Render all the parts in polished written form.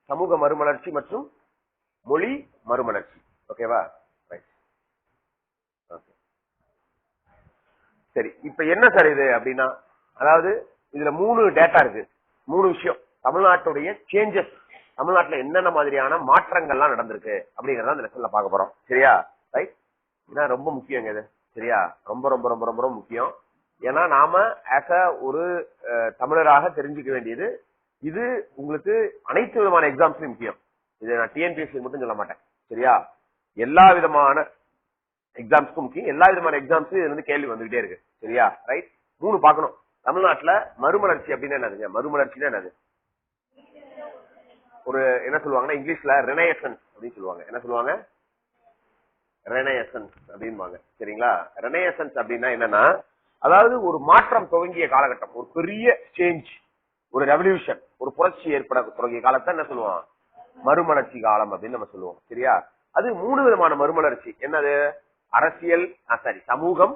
சமூக மறுமலர்ச்சி மற்றும் மொழி மறுமலர்ச்சி. ஓகேவா? சரி, இப்ப என்ன சார் இது அப்படின்னா, அதாவது இதுல 3 டேட்டா இருக்கு, 3 விஷயம். தமிழ்நாட்டுடைய சேஞ்சஸ், தமிழ்நாட்டுல என்னென்ன மாதிரியான மாற்றங்கள்லாம் நடந்திருக்கு அப்படிங்கறத அந்த லெசன்ல பார்க்க போறோம். சரியா? ரைட். ஏன்னா ரொம்ப முக்கியங்க இது. சரியா? ரொம்ப ரொம்ப ரொம்ப ரொம்ப ரொம்ப முக்கியம். ஏன்னா நாம ஆஸ் அ ஒரு தமிழராக தெரிஞ்சுக்க வேண்டியது இது. உங்களுக்கு அனைத்து விதமான எக்ஸாம்ஸ்லயும் முக்கியம். இது நான் டிஎன்பிஎஸ்சி மட்டும் சொல்ல மாட்டேன். சரியா? எல்லா விதமான எக்ஸாம்ஸ்க்கும் முக்கியம். எல்லா விதமான எக்ஸாம்ஸ்லயும் இது வந்து கேள்வி வந்துகிட்டே இருக்கு. சரியா? ரைட். 3 பார்க்கணும். தமிழ்நாட்டுல மறுமலர்ச்சி அப்படின்னு என்னதுங்க? மறுமலர்ச்சினா என்னது? ஒரு என்ன சொல்லுவாங்கன்னா இங்கிலீஷ்ல ரெனேசன்ஸ் அப்படின்னு சொல்லுவாங்க. என்ன சொல்லுவாங்க? ரெனேசன்ஸ் அப்படின்பாங்க. சரிங்களா? ரெனேசன்ஸ் அப்படின்னா என்னன்னா, அதாவது ஒரு மாற்றம் துவங்கிய காலகட்டம், ஒரு பெரிய சேஞ்ச், ஒரு ரெவல்யூஷன், ஒரு புரட்சி ஏற்பட தொடங்கிய காலத்தை என்ன சொல்லுவோம்? மறுமலர்ச்சி காலம் அப்படின்னு நம்ம சொல்லுவோம். சரியா? அது 3 விதமான மறுமலர்ச்சி. என்னது? அரசியல், சமூகம்,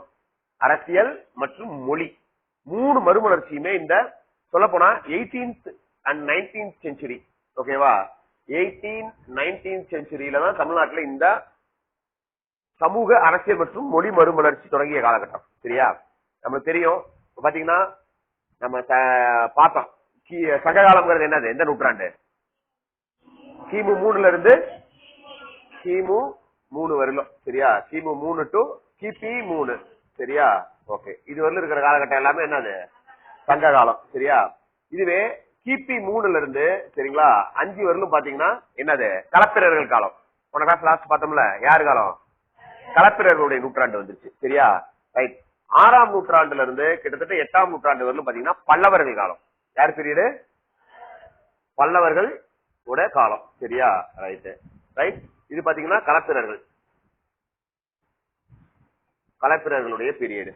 அரசியல் மற்றும் மொழி. 3 மறுமலர்ச்சியுமே இந்த சொல்ல போனா 18th and 19th செஞ்சுரி. ஓகேவா? 18th 19th செஞ்சுரியில தான் தமிழ்நாட்டில் இந்த சமூக அரசியல் மற்றும் மொழி மறுமலர்ச்சி தொடங்கிய காலகட்டம். சரியா? நமக்கு தெரியும். பாத்தீங்கன்னா நம்ம பார்த்தோம், சங்ககாலம்ங்கிறது என்னது? எந்த நூற்றாண்டு? கிமு 3ல இருந்து கிமு 3 வரலும். சரியா? கிமு 3 டு கிபி 3. சரியா? ஓகே. இது வரல இருக்கிற காலகட்டம் எல்லாமே என்னது? சங்க காலம். சரியா? இதுவே கிபி 3ல இருந்து சரிங்களா 5 வரலும் பாத்தீங்கன்னா என்னது? களப்பிரர்கள் காலம். போன கிளாஸ் லாஸ்ட் பார்த்தோம்ல, யாரு காலம்? களப்பிரர்களுடைய நூற்றாண்டு வந்துருச்சு. சரியா? ரைட். 6ஆம் நூற்றாண்டுல இருந்து கிட்டத்தட்ட 8ஆம் நூற்றாண்டு வரலும் பாத்தீங்கன்னா பல்லவர்கள் காலம். யார் பீரியடு? பல்லவர்கள் உடைய காலம். சரியா? ரைட். ரைட். இது பாத்தீங்கன்னா களப்பிரர்கள், களப்பிரர்களுடைய பீரியடு.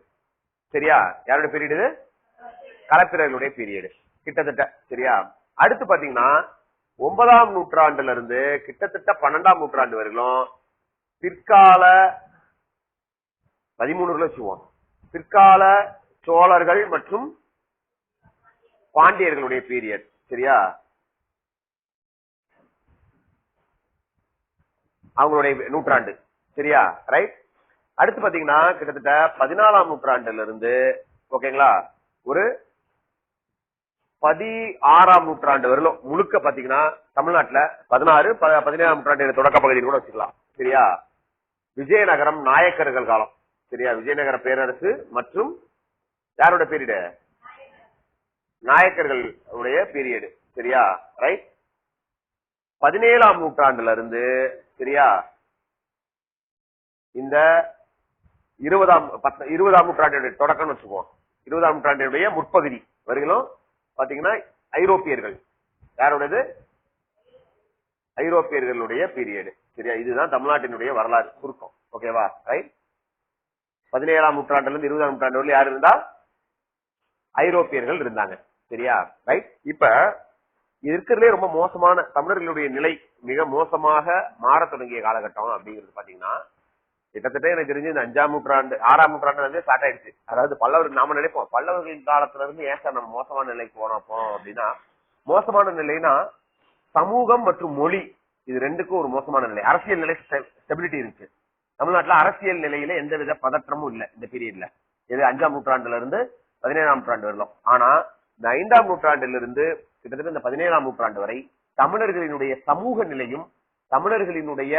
சரியா? யாருடைய பீரியடு இது? களப்பிரர்களுடைய பீரியடு கிட்டத்தட்ட. சரியா? அடுத்து பாத்தீங்கன்னா 9ஆம் நூற்றாண்டுல இருந்து கிட்டத்தட்ட 12ஆம் நூற்றாண்டு வரைக்கும் பிற்கால 13 வச்சுவோம், பிற்கால சோழர்கள் மற்றும் பாண்டியர்களுடைய பீரியட். சரியா? அவங்களுடைய நூற்றாண்டு. சரியா? ரைட். அடுத்து பாத்தீங்கன்னா கிட்டத்தட்ட 14ஆம் நூற்றாண்டுல இருந்து ஓகேங்களா ஒரு 16ஆம் நூற்றாண்டு வரலும் முழுக்க பாத்தீங்கன்னா தமிழ்நாட்டுல 16 17ஆம் நூற்றாண்டு தொடக்க பகுதியில் கூட வச்சுக்கலாம். சரியா? விஜயநகரம் நாயக்கர்கள் காலம். சரியா? விஜயநகர பேரரசு மற்றும் யாரோட பீரியடு? நாயக்கர்கள் உடைய பீரியடு. சரியா? ரைட். 17ஆம் நூற்றாண்டுல இருந்து சரியா இந்த 20ஆம் நூற்றாண்டுடைய தொடக்கம் வச்சுக்குவோம். 20ஆம் நூற்றாண்டுடைய முற்பகுதி வரையிலும் பாத்தீங்கன்னா ஐரோப்பியர்கள். யாரோடது? ஐரோப்பியர்களுடைய பீரியடு. சரியா? இதுதான் தமிழ்நாட்டினுடைய வரலாறு சுருக்கம். ஓகேவா? ரைட். 17ஆம் நூற்றாண்டுல இருந்து 20ஆம் நூற்றாண்டு வரை யாரு இருந்தா? ஐரோப்பியர்கள் இருந்தாங்க. சரியா? ரைட். இப்ப இருக்கிறதுலே ரொம்ப மோசமான தமிழர்களுடைய நிலை மிக மோசமாக மாற தொடங்கிய காலகட்டம் அப்படிங்கிறது பாத்தீங்கன்னா கிட்டத்தட்ட எனக்கு தெரிஞ்சு இந்த 5ஆம் நூற்றாண்டு 6ஆம் நூற்றாண்டுல இருந்தே ஸ்டார்ட் ஆயிடுச்சு. அதாவது பல்லவர்கள் நாம நினைப்போம் பல்லவர்களின் காலத்துல இருந்து ஏன் சார் நம்ம மோசமான நிலைக்கு போனோம் அப்படின்னா, மோசமான நிலைனா சமூகம் மற்றும் மொழி இது ரெண்டுக்கும் ஒரு மோசமான நிலை. அரசியல் நிலை ஸ்டெபிலிட்டி இருந்துச்சு தமிழ்நாட்டுல. அரசியல் நிலையில எந்தவித பதற்றமும் இல்லை இந்த பீரியட்ல. இது 5ஆம் நூற்றாண்டுல இருந்து 17ஆம் நூற்றாண்டு வரலாம். ஆனா இந்த 5ஆம் நூற்றாண்டுல இருந்து கிட்டத்தட்ட இந்த 17ஆம் நூற்றாண்டு வரை தமிழர்களினுடைய சமூக நிலையும் தமிழர்களினுடைய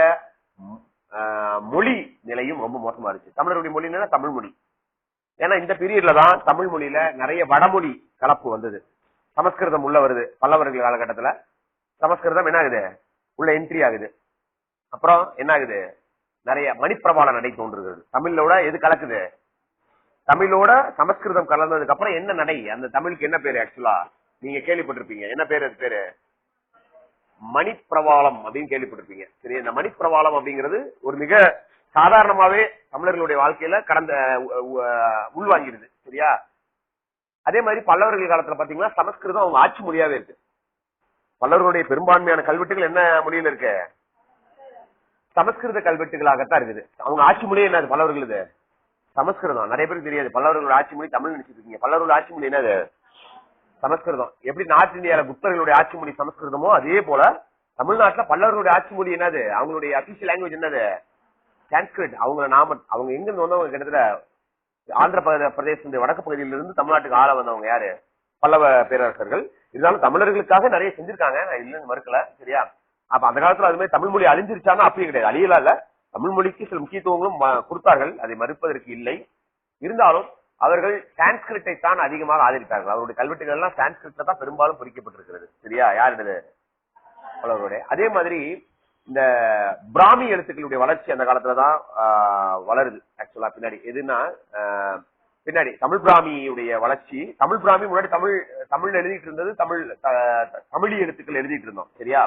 மொழி நிலையும் ரொம்ப மோசமா இருந்துச்சு. தமிழருடைய மொழினா தமிழ் மொழி. ஏன்னா இந்த பீரியட்ல தான் தமிழ் மொழியில நிறைய வடமொழி கலப்பு வந்தது. சமஸ்கிருதம் உள்ள வருது. பல்லவர்கள் காலகட்டத்துல சமஸ்கிருதம் என்ன ஆகுது? உள்ள என்ட்ரி ஆகுது. அப்புறம் என்ன ஆகுது? நிறைய மணிப்பிரவாள நடை தோன்றுகிறது. தமிழோட எது கலக்குது? தமிழோட சமஸ்கிருதம் கலந்ததுக்கு அப்புறம் என்ன நடை? அந்த தமிழுக்கு என்ன பேரு? ஆக்சுவலா நீங்க கேள்விப்பட்டிருப்பீங்க. என்ன பேரு? அது பேரு மணிப்பிரவாளம் அப்படின்னு கேள்விப்பட்டிருப்பீங்க. சரி, இந்த மணிப்பிரவாளம் அப்படிங்கிறது ஒரு மிக சாதாரணமாவே தமிழர்களுடைய வாழ்க்கையில கடந்த உள்வாங்கிடுது. சரியா? அதே மாதிரி பல்லவர்கள் காலத்துல பாத்தீங்கன்னா சமஸ்கிருதம் அவங்க ஆட்சி மொழியாவே இருக்கு. பல்லவர்களுடைய பெரும்பான்மையான கல்வெட்டுகள் என்ன மொழியில இருக்கு? சமஸ்கிருத கல்வெட்டுகளாகத்தான் இருக்குது. அவங்க ஆட்சி மொழி என்னது? பல்லவர்களுது சமஸ்கிருதம். நிறைய பேருக்கு தெரியாது பல்லவர்களோட ஆட்சி மொழி தமிழ் நினைச்சிட்டு இருக்கீங்க. பல்லவர்களோட ஆட்சி மொழி என்னது? சமஸ்கிருதம். எப்படி நார்த் இந்தியால புத்தர்களுடைய ஆட்சி மொழி சமஸ்கிருதமோ அதே போல தமிழ்நாட்டுல பல்லவர்களுடைய ஆட்சி மொழி என்னது, அவங்களுடைய அபிஷியல் லாங்குவேஜ் என்னது, சான்ஸ்கிரிட். அவங்க எங்க இருந்து வந்தவங்க, கிட்டத்தட்ட ஆந்திர பிரதேச வடக்கு பகுதியிலிருந்து தமிழ்நாட்டுக்கு ஆள வந்தவங்க யாரு, பல்லவ பேரரசர்கள். இருந்தாலும் தமிழர்களுக்காக நிறைய செஞ்சிருக்காங்க, நான் இல்லைன்னு மறுக்கல. சரியா? அப்ப அந்த காலத்துல அது மாதிரி தமிழ் மொழி அழிஞ்சிருச்சானா அப்பயும் கிடையாது, அழியலாம் இல்ல. தமிழ் மொழிக்கு சில முக்கியத்துவங்களும் கொடுத்தார்கள், அதை மறுப்பதற்கு இல்லை. இருந்தாலும் அவர்கள் சான்ஸ்கிரிட்டை தான் அதிகமாக ஆதரித்தார்கள். அவருடைய கல்வெட்டுகள் எல்லாம் சான்ஸ்கிரிட்ல தான் பெரும்பாலும் பொறிக்கப்பட்டிருக்கிறது. சரியா? யாருடைய பல்லவருடைய. அதே மாதிரி இந்த பிராமி எழுத்துக்களுடைய வளர்ச்சி அந்த காலத்துலதான் வளருது. ஆக்சுவலா பின்னாடி எதுன்னா, பின்னாடி தமிழ் பிராமியுடைய வளர்ச்சி. தமிழ் பிராமி முன்னாடி தமிழ் எழுதிட்டு இருந்தது, தமிழி எழுத்துக்கள் எழுதிட்டு இருந்தோம். சரியா?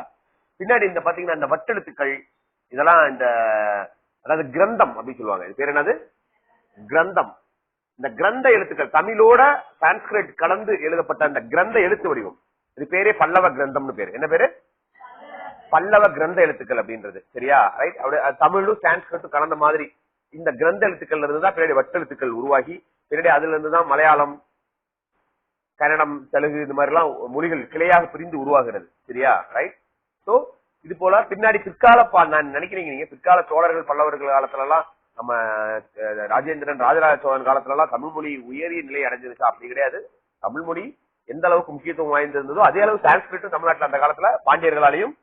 பின்னாடி இந்த பாத்தீங்கன்னா இந்த வட்டெழுத்துக்கள் இதெல்லாம் இந்த அதாவது கிரந்தம் அப்படின்னு சொல்லுவாங்க. இது பேர் என்னது, கிரந்தம். இந்த கிரந்த எழுத்துக்கள் தமிழோட சான்ஸ்கிரிட் கலந்து எழுதப்பட்ட அந்த கிரந்த எழுத்து வடிவம், இது பேரே பல்லவ கிரந்தம்னு பேரு. என்ன பேரு? பல்லவ கிரந்த எழுத்துக்கள் அப்படின்றது. சரியா? ரைட். தமிழும் சான்ஸ்கிரிட்டும் கலந்த மாதிரி இந்த கிரந்த எழுத்துக்கள் இருந்துதான் பின்னாடி வட்டெழுத்துக்கள் உருவாகி, பின்னாடி அதுல இருந்துதான் மலையாளம், கன்னடம், தெலுங்கு இந்த மாதிரி எல்லாம் மொழிகள் கிளையாக பிரிந்து உருவாகிறது. சரியா? ரைட். சோ இது போல பின்னாடி பிற்கால நான் நினைக்கிறீங்க நீங்க பிற்கால சோழர்கள் பல்லவர்கள் காலத்துல எல்லாம், நம்ம ராஜேந்திரன் ராஜராஜ சோழன் காலத்துல எல்லாம் தமிழ் மொழி உயரிய நிலை அடைஞ்சிருச்சா? அப்படி கிடையாது. தமிழ் மொழி எந்த அளவுக்கு முக்கியத்துவம் வாய்ந்திருந்ததோ அதே அளவு சான்ஸ்கிரிட்டும் தமிழ்நாட்டுல அந்த காலத்துல பாண்டியர்களாலையும்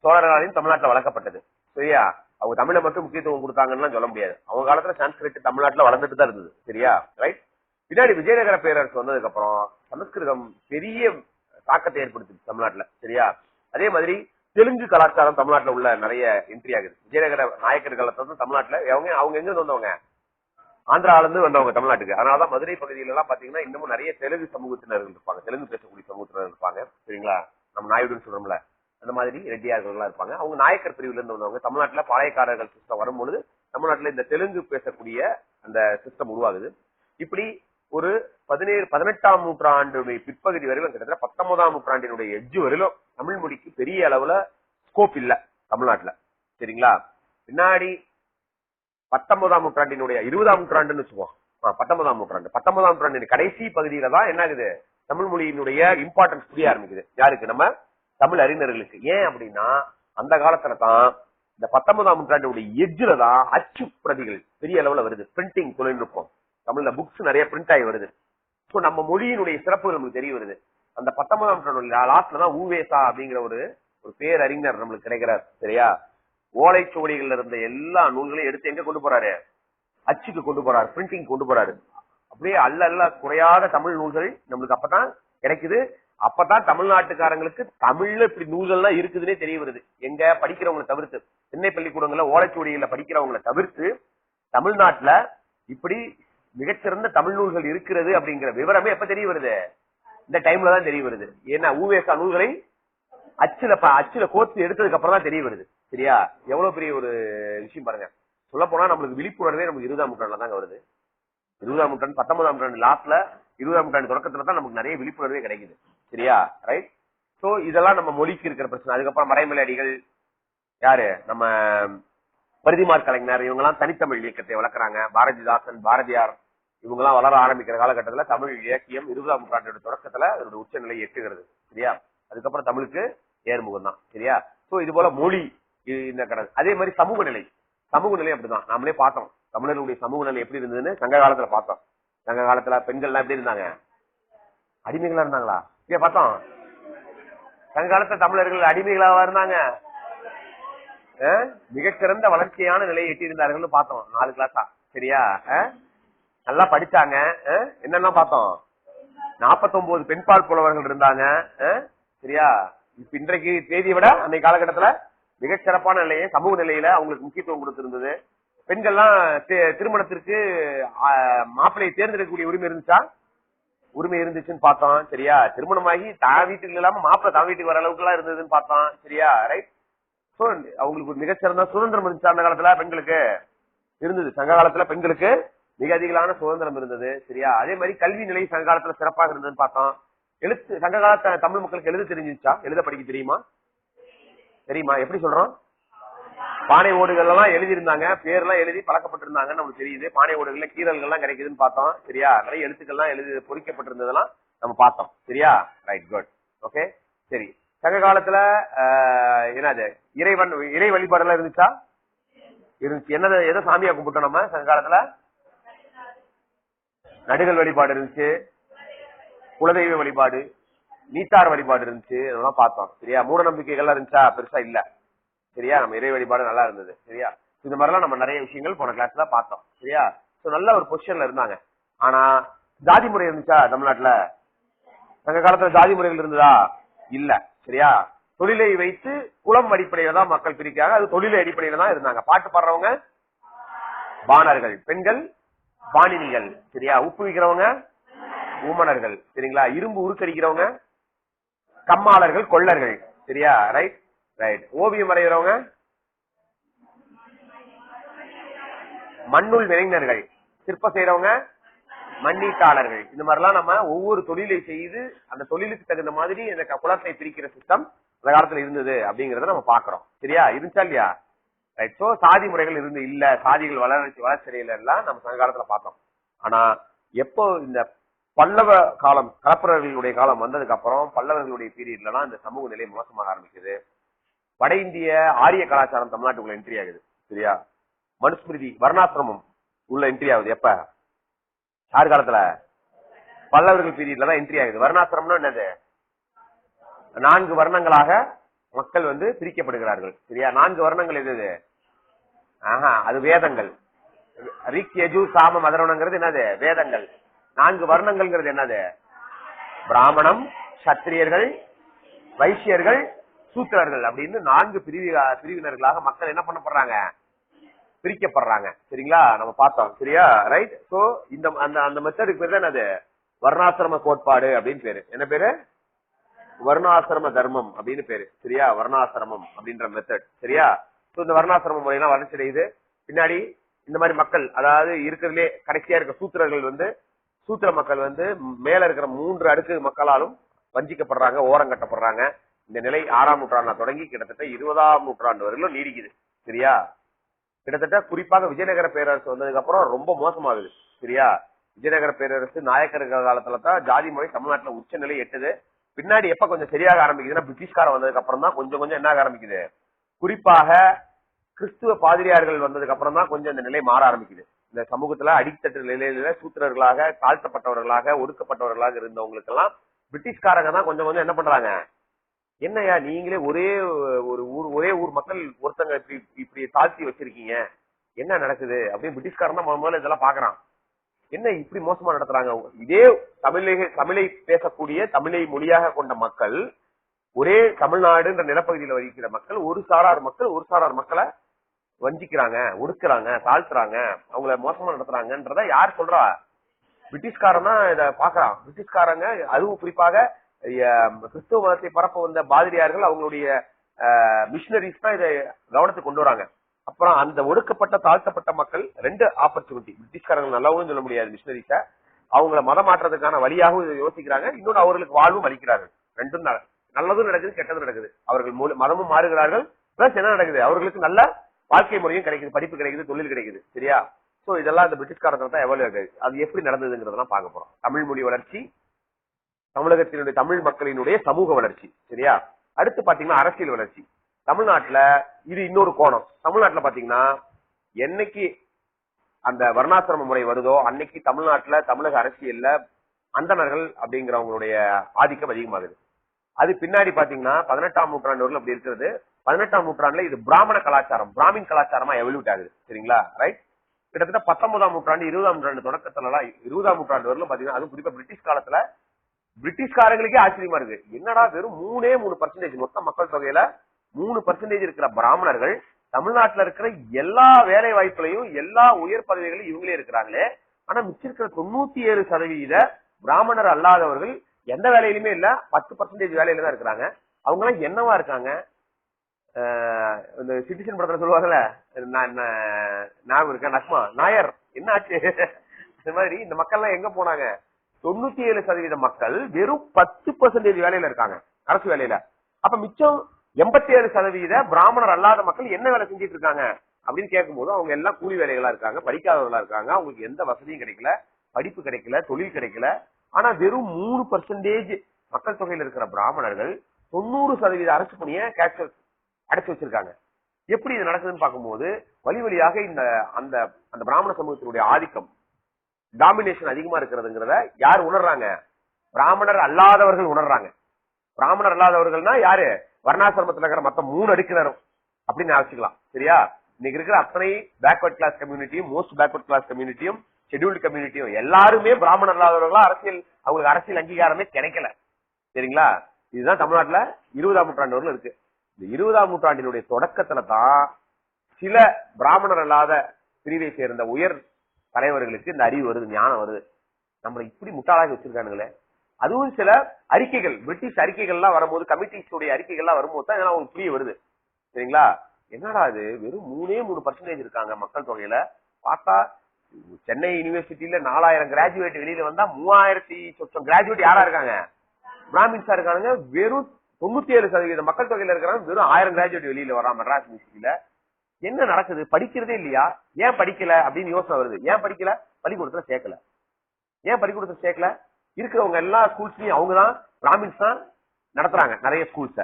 சோழர்களாலையும் தமிழ்நாட்டுல வளர்க்கப்பட்டது. சரியா? அவங்க தமிழை மட்டும் முக்கியத்துவம் கொடுத்தாங்கன்னு சொல்ல முடியாது. அவங்க காலத்துல சான்ஸ்கிரிட் தமிழ்நாட்டுல வளர்ந்துட்டு தான் இருந்தது. சரியா? ரைட். பின்னாடி விஜயநகர பேரரசு வந்ததுக்கு அப்புறம் சமஸ்கிருதம் பெரிய தாக்கத்தை ஏற்படுத்துது தமிழ்நாட்டுல. சரியா? அதே மாதிரி தெலுங்கு கலாச்சாரம் தமிழ்நாட்டுல உள்ள நிறைய என்ட்ரி ஆகுது. விஜயநகர நாயக்கர் காலத்துல தமிழ்நாட்டுல அவங்க எங்க வந்தவங்க, ஆந்திரால இருந்து வந்தவங்க தமிழ்நாட்டுக்கு. அதனாலதான் மதுரை பகுதியில எல்லாம் பாத்தீங்கன்னா இன்னமும் நிறைய தெலுங்கு சமூகத்தினர்கள் இருப்பாங்க, தெலுங்கு பேசக்கூடிய சமூகத்தினர் இருப்பாங்க. சரிங்களா? நம்ம நாயுடுன்னு சொல்றோம்ல, அந்த மாதிரி ரெட்டியார்கள் எல்லாம் இருப்பாங்க. அவங்க நாயக்கர் பிரிவுல இருந்து வந்தவங்க. தமிழ்நாட்டுல பாளையக்காரர்கள் சிஸ்டம் வரும்பொழுது தமிழ்நாட்டுல இந்த தெலுங்கு பேசக்கூடிய அந்த சிஸ்டம் உருவாகுது. இப்படி ஒரு 18ஆம் நூற்றாண்டுடைய பிற்பகுதி வரையிலும், கிட்டத்தட்ட 19ஆம் நூற்றாண்டினுடைய எட்ஜ் வரையிலும் தமிழ் மொழிக்கு பெரிய அளவுல ஸ்கோப் இல்ல தமிழ்நாட்டுல. சரிங்களா? பின்னாடி 19ஆம் நூற்றாண்டினுடைய 20ஆம் நூற்றாண்டுன்னு வச்சுக்குவோம். 19ஆம் நூற்றாண்டின் கடைசி பகுதியில தான் என்ன ஆகுது, தமிழ் மொழியினுடைய இம்பார்ட்டன்ஸ் புரிய ஆரம்பிக்குது. யாருக்கு? நம்ம தமிழ் அறிஞர்களுக்கு. ஏன் அப்படின்னா அந்த காலத்துல தான் இந்த 19ஆம் நூற்றாண்டுடைய எட்ஜ்ல தான் அச்சு பிரதிகள் பெரிய அளவுல வருது. பிரிண்டிங் தொழில்நுட்பம், தமிழ்ல புக்ஸ் நிறைய பிரிண்ட் ஆகி வருது. சோ நம்ம மொழியினுடைய சிறப்புகள் நமக்கு தெரிய வருது. அந்த 19ஆம் நூற்றாண்டு லாஸ்ட்ல தான் ஊவேசா அப்படிங்கிற ஒரு பேரறிஞர் நம்மளுக்கு கிடைக்கிறார். சரியா? ஓலைச்சுவடிகள்ல இருந்த எல்லா நூல்களையும் எடுத்து எங்க கொண்டு போறாரு, அச்சுக்கு கொண்டு போறாரு, பிரிண்டிங் கொண்டு போறாரு. அப்படியே அல்ல குறையாத தமிழ் நூல்கள் நம்மளுக்கு அப்பதான் கிடைக்குது. அப்பதான் தமிழ்நாட்டுக்காரங்களுக்கு தமிழ்ல இப்படி நூல்கள்லாம் இருக்குதுன்னே தெரிய வருது. எங்க படிக்கிறவங்களை தவிர்த்து, சென்னை பள்ளிக்கூடங்கள்ல ஓலைச்சுவடிகளை படிக்கிறவங்களை தவிர்த்து தமிழ்நாட்டுல இப்படி மிகச்சிறந்த தமிழ் நூல்கள் இருக்கிறது அப்படிங்கிற விவரமே எப்ப தெரிய வருது, இந்த டைம்ல தான் தெரிய வருது. ஏன்னா ஊவேசா நூல்களை அச்சுல கோர்த்து எடுத்ததுக்கு அப்புறம் தான் தெரிய வருது. சரியா? எவ்வளவு பெரிய ஒரு விஷயம் பாருங்க. சொல்ல போனா நம்மளுக்கு விழிப்புணர்வே நமக்கு 20ஆம் நூற்றாண்டுல தாங்க வருது. 20ஆம் நூற்றாண்டு 19ஆம் நூற்றாண்டு லாஸ்ட்ல 20ஆம் நூற்றாண்டு தொடக்கத்துல தான் நமக்கு நிறைய விழிப்புணர்வே கிடைக்குது. சரியா? ரைட். சோ இதெல்லாம் நம்ம மொழிக்கு இருக்கிற பிரச்சனை. அதுக்கப்புறம் மறைமலை அடிகள், யாரு, நம்ம பரிதிமார் கலைஞர், இவங்க எல்லாம் தனித்தமிழ் இயக்கத்தை வளர்க்குறாங்க. பாரதிதாசன், பாரதியார் இவங்க எல்லாம் வளர ஆரம்பிக்கிற காலகட்டத்துல தமிழ் இலக்கியம் 20ஆம் நூற்றாண்டோட தொடக்கத்துல அதோட உச்ச நிலை எட்டுகிறது. சரியா? அதுக்கப்புறம் தமிழுக்கு ஏர்முகம் தான். சரியா? சோ இது போல மொழி இந்த கடல். அதே மாதிரி சமூக நிலை அப்படிதான் நாமளே பார்த்தோம். தமிழர்களுடைய சமூக நிலை எப்படி இருந்ததுன்னு சங்க காலத்துல பார்த்தோம். சங்க காலத்துல பெண்கள் எல்லாம் எப்படி இருந்தாங்க, அடிமைகளா இருந்தாங்களா? இங்க பார்த்தோம். சங்க காலத்துல தமிழர்கள் அடிமைகளாவா இருந்தாங்க? மிகச்சிறந்த வளர்ச்சியான நிலையை எட்டியிருந்தார்கள் பார்த்தோம் 4 கிளாஸா. சரியா? நல்லா படிச்சாங்க. என்னன்னா பார்த்தோம், 49 பெண்பால் புலவர்கள் இருந்தாங்க. சரியா? இப்ப இன்றைக்கு தேதியை விட அன்னைக்கு காலகட்டத்துல மிகச்சிறப்பான நிலையை சமூக நிலையில அவங்களுக்கு முக்கியத்துவம் கொடுத்திருந்தது. பெண்கள்லாம் திருமணத்திற்கு மாப்பிள்ளையை தேர்ந்தெடுக்கக்கூடிய உரிமை இருந்துச்சா? உரிமை இருந்துச்சுன்னு பார்த்தோம். சரியா? திருமணமாகி தான் வீட்டுக்கு இல்லாம மாப்பிள்ளை தான் வீட்டுக்கு வர அளவுக்கு எல்லாம் இருந்ததுன்னு பார்த்தோம். சரியா? ரைட். சோ அவங்களுக்கு ஒரு மிகச்சிறந்த சுதந்திரம் இருந்துச்சு அந்த காலத்துல பெண்களுக்கு இருந்தது. சங்க காலத்துல பெண்களுக்கு மிக அதிகமான சுதந்திரம் இருந்தது. சரியா? அதே மாதிரி கல்வி நிலை சங்க காலத்துல சிறப்பாக இருந்ததுன்னு பார்த்தோம். சங்க காலத்துல தமிழ் மக்களுக்கு எழுத தெரிஞ்சிச்சா? எழுத படிக்க தெரியுமா? எப்படி சொல்றோம்? பானை ஓடுகள் எல்லாம் எழுதி இருந்தாங்க, பேர்லாம் எழுதி பழக்கப்பட்டிருந்தாங்கன்னு நமக்கு தெரியுது. பானை ஓடுகள்ல கீரல்கள் எல்லாம் கிடைக்குதுன்னு பார்த்தோம். சரியா? நிறைய எழுத்துக்கள்லாம் எழுதி பொறிக்கப்பட்டிருந்ததெல்லாம் நம்ம பார்த்தோம். சரியா? Right, good, okay. சரி, சங்க காலத்துல என்னது இறை வழிபாடு எல்லாம் இருந்துச்சா? இருந்துச்சு. என்னது எதை சாமியா கும்பிட்டோம் நம்ம சங்க காலத்துல? நடுகள் வழிபாடு இருந்துச்சு, குலதெய்வ வழிபாடு, நீத்தார் வழிபாடு இருந்துச்சு. அதெல்லாம் பார்த்தோம். சரியா? மூட நம்பிக்கைகள்லாம் இருந்துச்சா? பெருசா இல்ல. சரியா? நம்ம இறை வழிபாடு நல்லா இருந்தது. சரியா? இந்த மாதிரிலாம் நம்ம நிறைய விஷயங்கள் போன கிளாஸ்ல பார்த்தோம். சரியா? நல்ல ஒரு பொசிஷன்ல இருந்தாங்க. ஆனா ஜாதி முறை இருந்துச்சா தமிழ்நாட்டுல? சங்க காலத்துல ஜாதி முறைகள் இருந்ததா? இல்ல. சரியா? தொழிலை வைத்து குலம் அடிப்படையில தான் மக்கள் பிரிக்காங்க. அது தொழிலை அடிப்படையில தான் இருந்தாங்க. பாட்டு பாடுறவங்க பாணர்கள், பெண்கள் பாணினிகள். சரியா? உப்பு விக்கிறவங்க ஊமனர்கள். சரிங்களா? இரும்பு உருக்கடிக்கிறவங்க கம்மாளர்கள், கொள்ளர்கள். சரியா? Right right. ஓவியம் வரைகிறவங்க மண்ணுள் விளைஞர்கள், சிற்ப செய்யறவங்க மண்ணீட்டாளர்கள். இந்த மாதிரிலாம் நம்ம ஒவ்வொரு தொழிலை செய்து அந்த தொழிலுக்கு தகுந்த மாதிரி இந்த குலத்தை பிரிக்கிற சிஸ்டம் அந்த காலத்துல இருந்தது அப்படிங்கறத நம்ம பாக்குறோம். சரியா? இருந்துச்சா இல்லையா? ரைட். சோ சாதி முறைகள் இருந்து இல்ல, சாதிகள் வளர்ச்சியில எல்லாம் நம்ம சங்க காலத்துல பார்த்தோம். ஆனா எப்போ இந்த பல்லவ காலம், கலப்பரர்களுடைய காலம் வந்ததுக்கு அப்புறம் பல்லவர்களுடைய பீரியட்லாம் இந்த சமூக நிலை மோசமாக ஆரம்பிக்குது. வட இந்திய ஆரிய கலாச்சாரம் தமிழ்நாட்டுக்குள்ள என்ட்ரி ஆகுது. சரியா? மனுஸ்மிருதி வர்ணாசிரமம் உள்ள என்ட்ரி ஆகுது. எப்ப? யார் காலத்துல? பல்லவர்கள் பீரியட்ல தான் என்ட்ரி ஆகுது. வர்ணாசிரமம்னா என்னது? 4 வர்ணங்களாக மக்கள் பிரிக்கப்படுகிறார்கள். சரியா? 4 வர்ணங்கள் எது? அது வேதங்கள். ரிக், யஜு, சாம, அதர்வணங்கிறது என்னது? வேதங்கள். 4 வர்ணங்கள்ங்கிறது என்னது? பிராமணம், சத்திரியர்கள், வைசியர்கள், சூத்திரர்கள் அப்படின்னு 4 பிரிவினர்களாக மக்கள் என்ன பண்ணப்படுறாங்க? பிரிக்கப்படுறாங்க. சரிங்களா? நம்ம பார்த்தோம். சரியா? ரைட். சோ இந்த அந்த மெத்தடுக்கு பேர் தான் என்னது? வர்ணாசிரம கோட்பாடு அப்படின்னு பேரு. என்ன பேரு? வர்ணாசிரம தர்மம் அப்படின்னு பேரு. சரியா? வர்ணாசிரமம் அப்படின்ற மெத்தட். சரியா? சோ இந்த வர்ணாசிரம முறையெல்லாம் வளர்ச்சியடையுது. பின்னாடி இந்த மாதிரி மக்கள், அதாவது இருக்கிறதுலே கடைசியா இருக்க சூத்திரர்கள் சூத்திர மக்கள் மேல இருக்கிற 3 அடுக்கு மக்களாலும் வஞ்சிக்கப்படுறாங்க, ஓரம் கட்டப்படுறாங்க. இந்த நிலை 6ஆம் நூற்றாண்டுல தொடங்கி கிட்டத்தட்ட 20ஆம் நூற்றாண்டு வரையிலும் நீடிக்குது. சரியா? கிட்டத்தட்ட குறிப்பாக விஜயநகர பேரரசு வந்ததுக்கு அப்புறம் ரொம்ப மோசமாகுது. சரியா? விஜயநகர பேரரசு நாயக்கர் காலத்துல தான் ஜாதி முறை தமிழ்நாட்டுல உச்ச நிலை எட்டுது. பின்னாடி எப்ப கொஞ்சம் சரியாக ஆரம்பிக்குதுன்னா பிரிட்டிஷ்காரன் வந்ததுக்கு அப்புறம் தான் கொஞ்சம் என்ன ஆரம்பிக்குது. குறிப்பாக கிறிஸ்துவ பாதிரியார்கள் வந்ததுக்கு அப்புறம் தான் கொஞ்சம் இந்த நிலை மாற ஆரம்பிக்குது. இந்த சமூகத்துல அடித்தட்டு நிலையில சூத்திரர்களாக, தாழ்த்தப்பட்டவர்களாக, ஒடுக்கப்பட்டவர்களாக இருந்தவங்களுக்கு எல்லாம் பிரிட்டிஷ்காரங்க தான் கொஞ்சம் என்ன பண்றாங்க, என்னையா நீங்களே ஒரே ஊர் மக்கள் ஒருத்தங்க இப்படி தாழ்த்தி வச்சிருக்கீங்க, என்ன நடக்குது அப்படின்னு பிரிட்டிஷ்காரன் தான் முதல்ல இதெல்லாம் பாக்குறான். என்ன இப்படி மோசமா நடத்துறாங்க? இதே தமிழை பேசக்கூடிய, தமிழை மொழியாக கொண்ட மக்கள், ஒரே தமிழ்நாடுன்ற நிலப்பகுதியில வகிக்கிற மக்கள் ஒரு சாரார் மக்களை வஞ்சிக்கிறாங்க, ஒடுக்குறாங்க, தாழ்த்துறாங்க, அவங்கள மோசமா நடத்துறாங்கன்றத யார் சொல்றா? பிரிட்டிஷ்காரன் தான் இத பாக்குறான். பிரிட்டிஷ்காரங்க, அதுவும் குறிப்பாக கிறிஸ்துவ மதத்தை பரப்ப வந்த பாதிரியார்கள், அவங்களுடைய மிஷினரிஸ் தான் இதை கவனத்துக்கு கொண்டு வராங்க. அப்புறம் அந்த ஒடுக்கப்பட்ட தாழ்த்தப்பட்ட மக்கள் 2 ஆப்பர்ச்சுனிட்டி. பிரிட்டிஷ்காரங்க நல்லாவும் சொல்ல முடியாது மிஷினரிஸ, அவங்கள மதம் மாற்றத்துக்கான வழியாகவும் இதை யோசிக்கிறாங்க. இன்னொன்று அவர்களுக்கு வாழ்வும் அளிக்கிறார்கள். 2ம் நல்லதும் நடக்குது, கெட்டதும் நடக்குது. அவர்கள் மதமும் மாறுகிறார்கள், பிளஸ் என்ன நடக்குது, அவர்களுக்கு நல்ல வாழ்க்கை முறையும் கிடைக்குது, படிப்பு கிடைக்குது, தொழில் கிடைக்குது. சரியா? சோ இதெல்லாம் இந்த பிரிட்டிஷ்காரத்துல தான் எவ்வளவு ஆகுது, அது எப்படி நடந்ததுங்கிறதெல்லாம் பார்க்க போறோம். தமிழ் மொழி வளர்ச்சி, தமிழகத்தினுடைய தமிழ் மக்களினுடைய சமூக வளர்ச்சி. சரியா? அடுத்து பாத்தீங்கன்னா அரசியல் வளர்ச்சி. தமிழ்நாட்டுல இது இன்னொரு கோணம். தமிழ்நாட்டுல பாத்தீங்கன்னா என்னைக்கு அந்த வர்ணாசிரம முறை வருதோ அன்னைக்கு தமிழ்நாட்டுல தமிழக அரசியல்ல அந்தணர்கள் அப்படிங்கிறவங்களுடைய ஆதிக்கம் அதிகமாகுது. அது பின்னாடி பாத்தீங்கன்னா 18ஆம் நூற்றாண்டு வரல அப்படி இருக்கிறது. 18ஆம் நூற்றாண்டுல இது பிராமண கலாச்சாரம், பிராமின் கலாச்சாரமா எவல்யூட் ஆகுது. சரிங்களா? ரைட். கிட்டத்தட்ட 19ஆம் நூற்றாண்டு, 20ஆம் நூற்றாண்டு தொடக்கத்துல எல்லாம், 20ஆம் நூற்றாண்டு வரலும் பாத்தீங்கன்னா, அது குறிப்பா பிரிட்டிஷ் காலத்துல பிரிட்டிஷ்காரங்களுக்கே ஆச்சரியமா இருக்கு. என்னடா வெறும் 3% மொத்த மக்கள் தொகையில 3% இருக்கிற பிராமணர்கள் தமிழ்நாட்டுல இருக்கிற எல்லா வேலை வாய்ப்புகளையும், எல்லா உயர் பதவிகளையும் இவங்களே இருக்கிறாங்களே, ஆனா மிச்சம் இருக்கிற 97% பிராமணர் அல்லாதவர்கள் எந்த வேலையிலுமே இல்ல, 10% வேலையில தான் இருக்கிறாங்க. அவங்க எல்லாம் என்னவா இருக்காங்க? இந்த சிட்டிசன் படத்துல சொல்லுவாங்கல்ல, நான் இருக்கேன் நக்மா நாயர், என்ன ஆச்சு? இந்த மாதிரி இந்த மக்கள் எல்லாம் எங்க போனாங்க? 97% மக்கள் வெறும் 10% வேலையில இருக்காங்க, அரசு வேலையில. அப்ப மிச்சம் 87% பிராமணர் அல்லாத மக்கள் என்ன வேலை செஞ்சிட்டு இருக்காங்க அப்படின்னு கேட்கும்போது அவங்க எல்லாம் கூலி வேலைகளா இருக்காங்க, படிக்காதவர்களா இருக்காங்க, அவங்களுக்கு எந்த வசதியும் கிடைக்கல, படிப்பு கிடைக்கல, தொழில் கிடைக்கல. ஆனா வெறும் 3% மக்கள் தொகையில் இருக்கிற பிராமணர்கள் 90% அரசு பணியை கேப்சர் அடைச்சு வச்சிருக்காங்க. எப்படி இது நடக்குதுன்னு பார்க்கும்போது வழி வழியாக இந்த அந்த அந்த பிராமண சமூகத்தினுடைய ஆதிக்கம் டாமினேஷன் அதிகமா இருக்கிறதுங்கிறத யார் உணர்றாங்க? பிராமணர் அல்லாதவர்கள் உணர்றாங்க. பிராமணர் அல்லாதவர்கள்னா யாரு? வர்ணாசிரமத்தில் இருக்கிற மத்த 3 அடுக்கினரும் அப்படின்னு யோசிக்கலாம். சரியா? இன்னைக்கு இருக்கிற அத்தனை பேக்வர்ட் கிளாஸ் கம்யூனிட்டியும், மோஸ்ட் பேக்வர்ட் கிளாஸ் கம்யூனிட்டியும், ஷெட்யூல்டு கம்யூனிட்டியும் எல்லாருமே பிராமணர் இல்லாதவர்களா அரசியல் அவங்களுக்கு அரசியல் அங்கீகாரமே கிடைக்கல. சரிங்களா? இதுதான் தமிழ்நாட்டுல 20ஆம் நூற்றாண்டு வரல இருக்கு. இந்த 20ஆம் நூற்றாண்டினுடைய தொடக்கத்துல தான் சில பிராமணர் அல்லாத பிரிவை சேர்ந்த உயர் தலைவர்களுக்கு இந்த அறிவு வருது, ஞானம் வருது. நம்மளை இப்படி முட்டாளாக வச்சிருக்கானுங்களே. அதுவும் சில அறிக்கைகள், பிரிட்டிஷ் அறிக்கைகள்லாம் வரும்போது, கமிட்டிஸோடைய அறிக்கைகள்லாம் வரும்போது தான் இதெல்லாம் உங்களுக்கு புரிய வருது. சரிங்களா? என்னடா இது வெறும் 3% இருக்காங்க மக்கள் தொகையில. பார்த்தா சென்னை யூனிவர்சிட்டியில 4000 கிராஜுவேட் வெளியில வந்தா 3000 கிராஜுவேட் யாரா இருக்காங்க? பிராமின்ஸா இருக்காங்க. வெறும் 97% மக்கள் தொகையில இருக்கிறாங்க. வெறும் 1000 கிராஜுவேட் வெளியில வரான் மெட்ராஸ் யூனிவர்சிட்டியில. என்ன நடக்குது? படிக்கிறதே இல்லையா? ஏன் படிக்கல அப்படின்னு யோசனை வருது. ஏன் படிக்கல? பள்ளிக்கூடத்துல சேர்க்கல. ஏன் பள்ளிக்கூடத்துல சேர்க்கல? இருக்கிறவங்க எல்லா ஸ்கூல்ஸ்லயும் அவங்கதான் பிராமின்ஸ் தான் நடத்துறாங்க. நிறைய ஸ்கூல்ஸ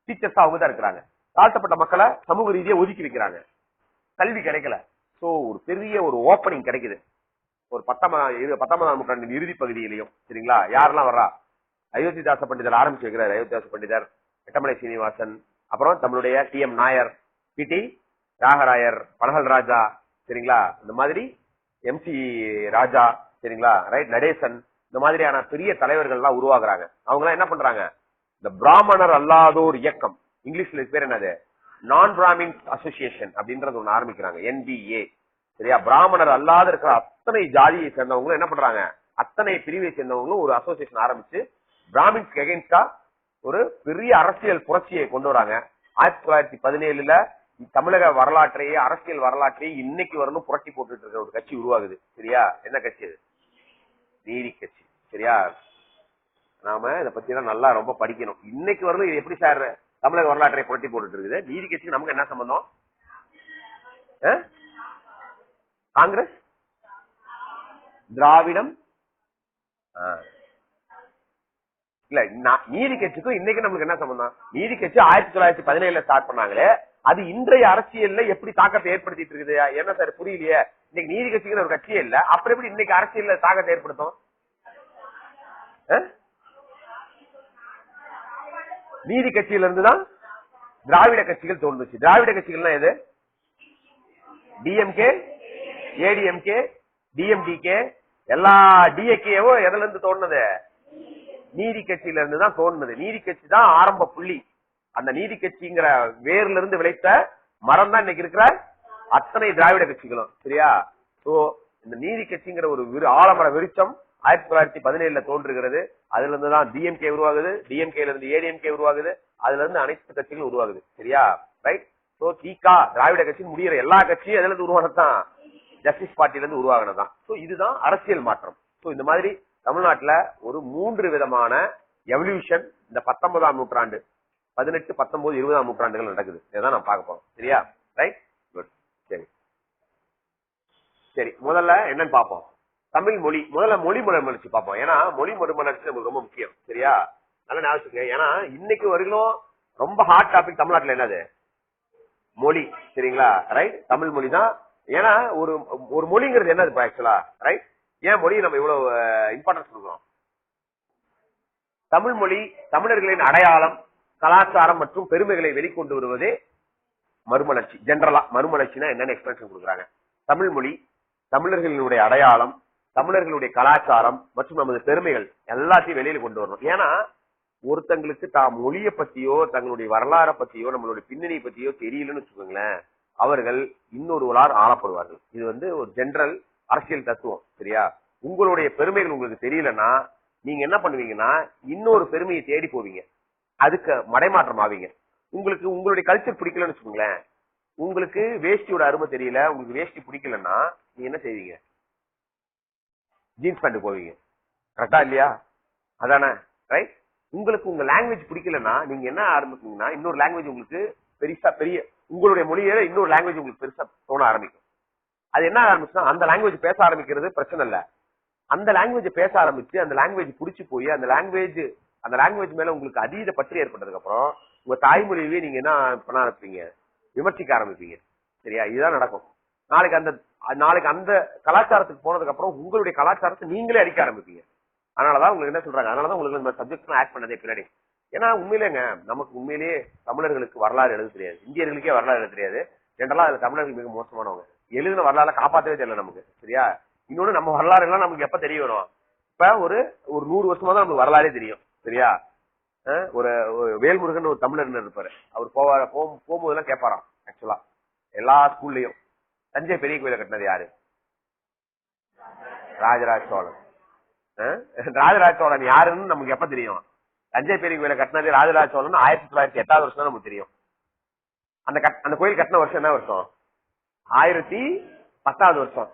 டீச்சர்ஸ் அவங்க தான் இருக்கிறாங்க. தாழ்த்தப்பட்ட மக்களை சமூக ரீதியா ஒதுக்கி வைக்கிறாங்க. கல்வி கிடைக்கல. சோ ஒரு பெரிய ஒரு ஓப்பனிங் கிடைக்குது ஒரு 19ஆம் நூற்றாண்டின் இறுதி பகுதியிலையும். சரிங்களா? யாரெல்லாம் வர்றா? அயோத்திதாச பண்டிதர் ஆரம்பிச்சு வைக்கிறார். அயோத்திதாச பண்டிதர், எட்டமலை சீனிவாசன், அப்புறம் நம்மளுடைய TM நாயர், PT ராகராயர், பனகல் ராஜா, சரிங்களா? இந்த மாதிரி MC ராஜா, சரிங்களா? ரைட், நடேசன், இந்த மாதிரியான பெரிய தலைவர்கள் எல்லாம் உருவாக்குறாங்க. அவங்க எல்லாம் என்ன பண்றாங்க? இந்த பிராமணர் அல்லாதோர் இயக்கம், இங்கிலீஷ்ல பேர் என்னது? நான் பிராமின் அசோசியேஷன் அப்படின்றது ஒண்ணு ஆரம்பிக்கிறாங்க. NBA. சரியா? பிராமணர் அல்லாத இருக்கிற அத்தனை ஜாதியை சேர்ந்தவங்களும் என்ன பண்றாங்க? அத்தனை பிரிவை சேர்ந்தவங்களும் ஒரு அசோசியேஷன் ஆரம்பிச்சு பிராமின்ஸ்க்கு எகென்ஸ்டா ஒரு பெரிய அரசியல் புரட்சியை கொண்டு வராங்க. 1917 தமிழக வரலாற்றையே, அரசியல் வரலாற்றையே இன்னைக்கு வரணும் புரட்டி போட்டுட்டு இருக்கிற ஒரு கட்சி உருவாகுது. சரியா? என்ன கட்சி அது? நீதி கட்சி. சரியா? நாம இதை பத்தி தான் நல்லா ரொம்ப படிக்கணும். இன்னைக்கு வரணும் இது எப்படி சார் தமிழக வரலாற்றை புரட்டி போட்டுட்டு இருக்குது? நீதி கட்சிக்கு நமக்கு என்ன சம்பந்தம்? காங்கிரஸ், திராவிடம் இல்ல, நீதி கட்சிக்கும் இன்னைக்கு நம்மளுக்கு என்ன சம்பந்தம்? நீதி கட்சி 1917 ஸ்டார்ட் பண்ணாங்களே, அது இன்றைய அரசியல்ல எப்படி தாக்கத்தை ஏற்படுத்திட்டு இருக்குது? என்ன சார் புரியலையே. இன்னைக்கு நீதி கட்சிக்கு ஒரு கட்சியே இல்ல, அப்புறம் எப்படி இன்னைக்கு அரசியல்ல தாக்கத்தை ஏற்படுத்தும்? நீதி கட்சியில இருந்துதான் திராவிட கட்சிகள் தோன்றுச்சு. திராவிட கட்சிகள்லாம் எது? DMK, ADMK, DMDK, எல்லா DAKவோ எதுல இருந்து தோணுது? நீதி கட்சியில இருந்து தான் தோணுது. நீதி கட்சி தான் ஆரம்ப புள்ளி. அந்த நீதி கட்சிங்கிற வேர்ல இருந்து விளைத்த மரம் தான் இன்னைக்கு இருக்கிற அத்தனை திராவிட கட்சிகளும். சரியா? சோ இந்த நீதி கட்சிங்கிற ஒரு ஆலமர விருட்சம் 1917 தோன்றுகிறது. அதுல இருந்து தான் DMK உருவாகுது. DMKல இருந்து ADMK உருவாகுது. அதுல இருந்து அனைத்து கட்சிகளும் உருவாகுது. சரியா? ரைட். சோ திகா திராவிட கட்சி முடிகிற எல்லா கட்சியும் எதுல இருந்து உருவானதான்? ஜஸ்டிஸ் பார்ட்டில இருந்து உருவாகினதான். சோ இதுதான் அரசியல் மாற்றம். சோ இந்த மாதிரி தமிழ்நாட்டுல ஒரு 3 விதமான எவல்யூஷன் இந்த 19ஆம் நூற்றாண்டு, 18, 19, 20ஆம் நூற்றாண்டுகள் நடக்குது. இதான் நான் பார்க்க போறோம். சரியா? Right, good. சரி சரி முதல்ல என்னன்னு பார்ப்போம். தமிழ் மொழி. முதல்ல மொழி மறுமலர்ச்சி பார்ப்போம். ஏன்னா மொழி மறுமலர்ச்சி நமக்கு ரொம்ப முக்கியம். சரியா? நல்லா ஞாபகம். ஏன்னா இன்னைக்கு வரைக்கும் ரொம்ப ஹாட் டாபிக் தமிழ்நாட்டுல என்னது? மொழி. சரிங்களா? ரைட், தமிழ் மொழி தான். ஏன்னா ஒரு மொழிங்கிறது என்னது ஆக்சுவலா? ரைட், ஏன் மொழி நம்ம இவ்வளவு இம்பார்ட்டன்ஸ் கொடுக்கிறோம்? தமிழ் மொழி தமிழர்களின் அடையாளம், கலாச்சாரம் மற்றும் பெருமைகளை வெளிக்கொண்டு வருவதே மறுமலர்ச்சி. ஜெனரலா மறுமலர்ச்சினா என்னன்னு எக்ஸ்பிரஷன் கொடுக்குறாங்க. தமிழ் மொழி தமிழர்களினுடைய அடையாளம், தமிழர்களுடைய கலாச்சாரம் மற்றும் நமது பெருமைகள் எல்லாத்தையும் வெளியில கொண்டு வரணும். ஏன்னா ஒருத்தங்களுக்கு தான் மொழியை பத்தியோ தங்களுடைய வரலாறை பத்தியோ நம்மளுடைய பின்னணி பத்தியோ தெரியலன்னு வச்சுக்கோங்களேன், அவர்கள் இன்னொருவரால் ஆளப்படுவார்கள். இது ஒரு ஜெனரல் அரசியல் தத்துவம். சரியா? உங்களுடைய பெருமைகள் உங்களுக்கு தெரியலன்னா நீங்க என்ன பண்ணுவீங்கன்னா இன்னொரு பெருமையை தேடி போவீங்க, அதுக்கு மடைமாற்றம் ஆவீங்க. உங்களுக்கு உங்களுடைய கல்ச்சர் பிடிக்கலன்னு வச்சுக்கோங்களேன், உங்களுக்கு வேஷ்டியோட அருமை தெரியல, உங்களுக்கு வேஷ்டி பிடிக்கலன்னா நீங்க என்ன செய்வீங்க? ஜீன்ஸ் பேண்ட் போவீங்க. கரெக்டா இல்லையா? அதானே? ரைட். உங்களுக்கு உங்க லாங்குவேஜ் பிடிக்கலன்னா நீங்க என்ன ஆரம்பிச்சீங்கன்னா இன்னொரு லாங்குவேஜ் உங்களுக்கு பெரிய உங்களுடைய மொழியில இன்னொரு லாங்குவேஜ் உங்களுக்கு பெருசா தோண ஆரம்பிக்கும். அது என்ன ஆரம்பிச்சுன்னா அந்த லாங்குவேஜ் பேச ஆரம்பிக்கிறது பிரச்சனை இல்ல, அந்த லாங்குவேஜ் பேச ஆரம்பிச்சு அந்த லாங்குவேஜ் புடிச்சு போய் அந்த லாங்குவேஜ் மேல உங்களுக்கு அதீத பற்று ஏற்பட்டதுக்கு அப்புறம் உங்க தாய்மொழியவே நீங்க என்ன பண்ண ஆரம்பிப்பீங்க, விமர்சிக்க ஆரம்பிப்பீங்க. சரியா? இதுதான் நடக்கும். நாளைக்கு அந்த கலாச்சாரத்துக்கு போனதுக்கு அப்புறம் உங்களுடைய கலாச்சாரத்தை நீங்களே அடிக்க ஆரம்பிப்பீங்க. அதனாலதான் உங்களுக்கு என்ன சொல்றாங்க, அதனாலதான் உங்களுக்கு இந்த சப்ஜெக்ட் ஆட் பண்ணதே பின்னாடி. ஏன்னா உண்மையிலேங்க நமக்கு உண்மையிலேயே தமிழர்களுக்கு வரலாறு எழுத தெரியாது, இந்தியர்களுக்கே வரலாறு எழுத தெரியாது. ஜென்ரலா அதுல தமிழர்கள் மிக மோசமானவங்க. எழுதின வரலாறு காப்பாற்றவே தெரியல நமக்கு. சரியா? இன்னொன்னு நம்ம வரலாறு எல்லாம் நமக்கு எப்ப தெரிய வரும், இப்ப ஒரு 100 வருஷமா தான் நமக்கு வரலாறே தெரியும். சரியா? ஒரு வேல்முருகன் ஒரு தமிழர் இருப்பாரு. அவர் போகும்போதெல்லாம் கேட்பாராம். ஆக்சுவலா எல்லா ஸ்கூல்லயும் தஞ்சை பெரிய கோயிலை கட்டினது யாரு? ராஜராஜ சோழன். ராஜராஜ சோழன் யாருன்னு நமக்கு எப்ப தெரியும்? தஞ்சை பெரிய கோயிலை கட்டினது ராஜராஜ சோழன் 1908 வருஷம் தான் நமக்கு தெரியும். அந்த கோயில் கட்டின வருஷம் என்ன வருஷம்? 1010 வருஷம்.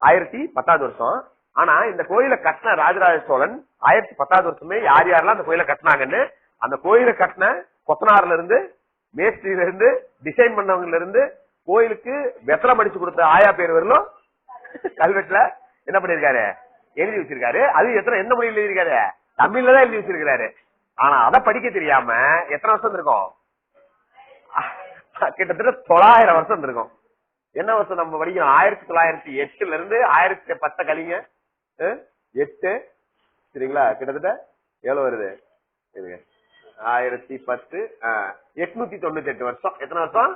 1010 வருஷம். ஆனா இந்த கோயிலை கட்டின ராஜராஜ சோழன் 1010 வருஷமே யார் யாரெல்லாம் அந்த கோயிலை கட்டினாங்கன்னு, அந்த கோயிலை கட்டின கொத்தனார்ல இருந்து, மேஸ்திரியில இருந்து, டிசைன் பண்ணவங்கல இருந்து, கோயிலுக்கு வெத்தலம் அடிச்சு கொடுத்த ஆயா பேர் வரலும் கல்வெட்டுல என்ன பண்ணிருக்காரு, எழுதி வச்சிருக்காரு. அது எந்த மொழியில் எழுதியிருக்காரு? தமிழ்ல தான் எழுதி வச்சிருக்காரு. ஆனா அதை படிக்க தெரியாம எத்தனை வருஷம் இருக்கும்? கிட்டத்தட்ட 900 வருஷம் இருக்கும். என்ன வருஷம் நம்ம படிக்கிறோம்? 1908 இருந்து 1010 கழிங்க 8. சரிங்களா? கிட்டத்தட்ட எவ்வளவு வருது? 1010 898 வருஷம். எத்தனை வருஷம்?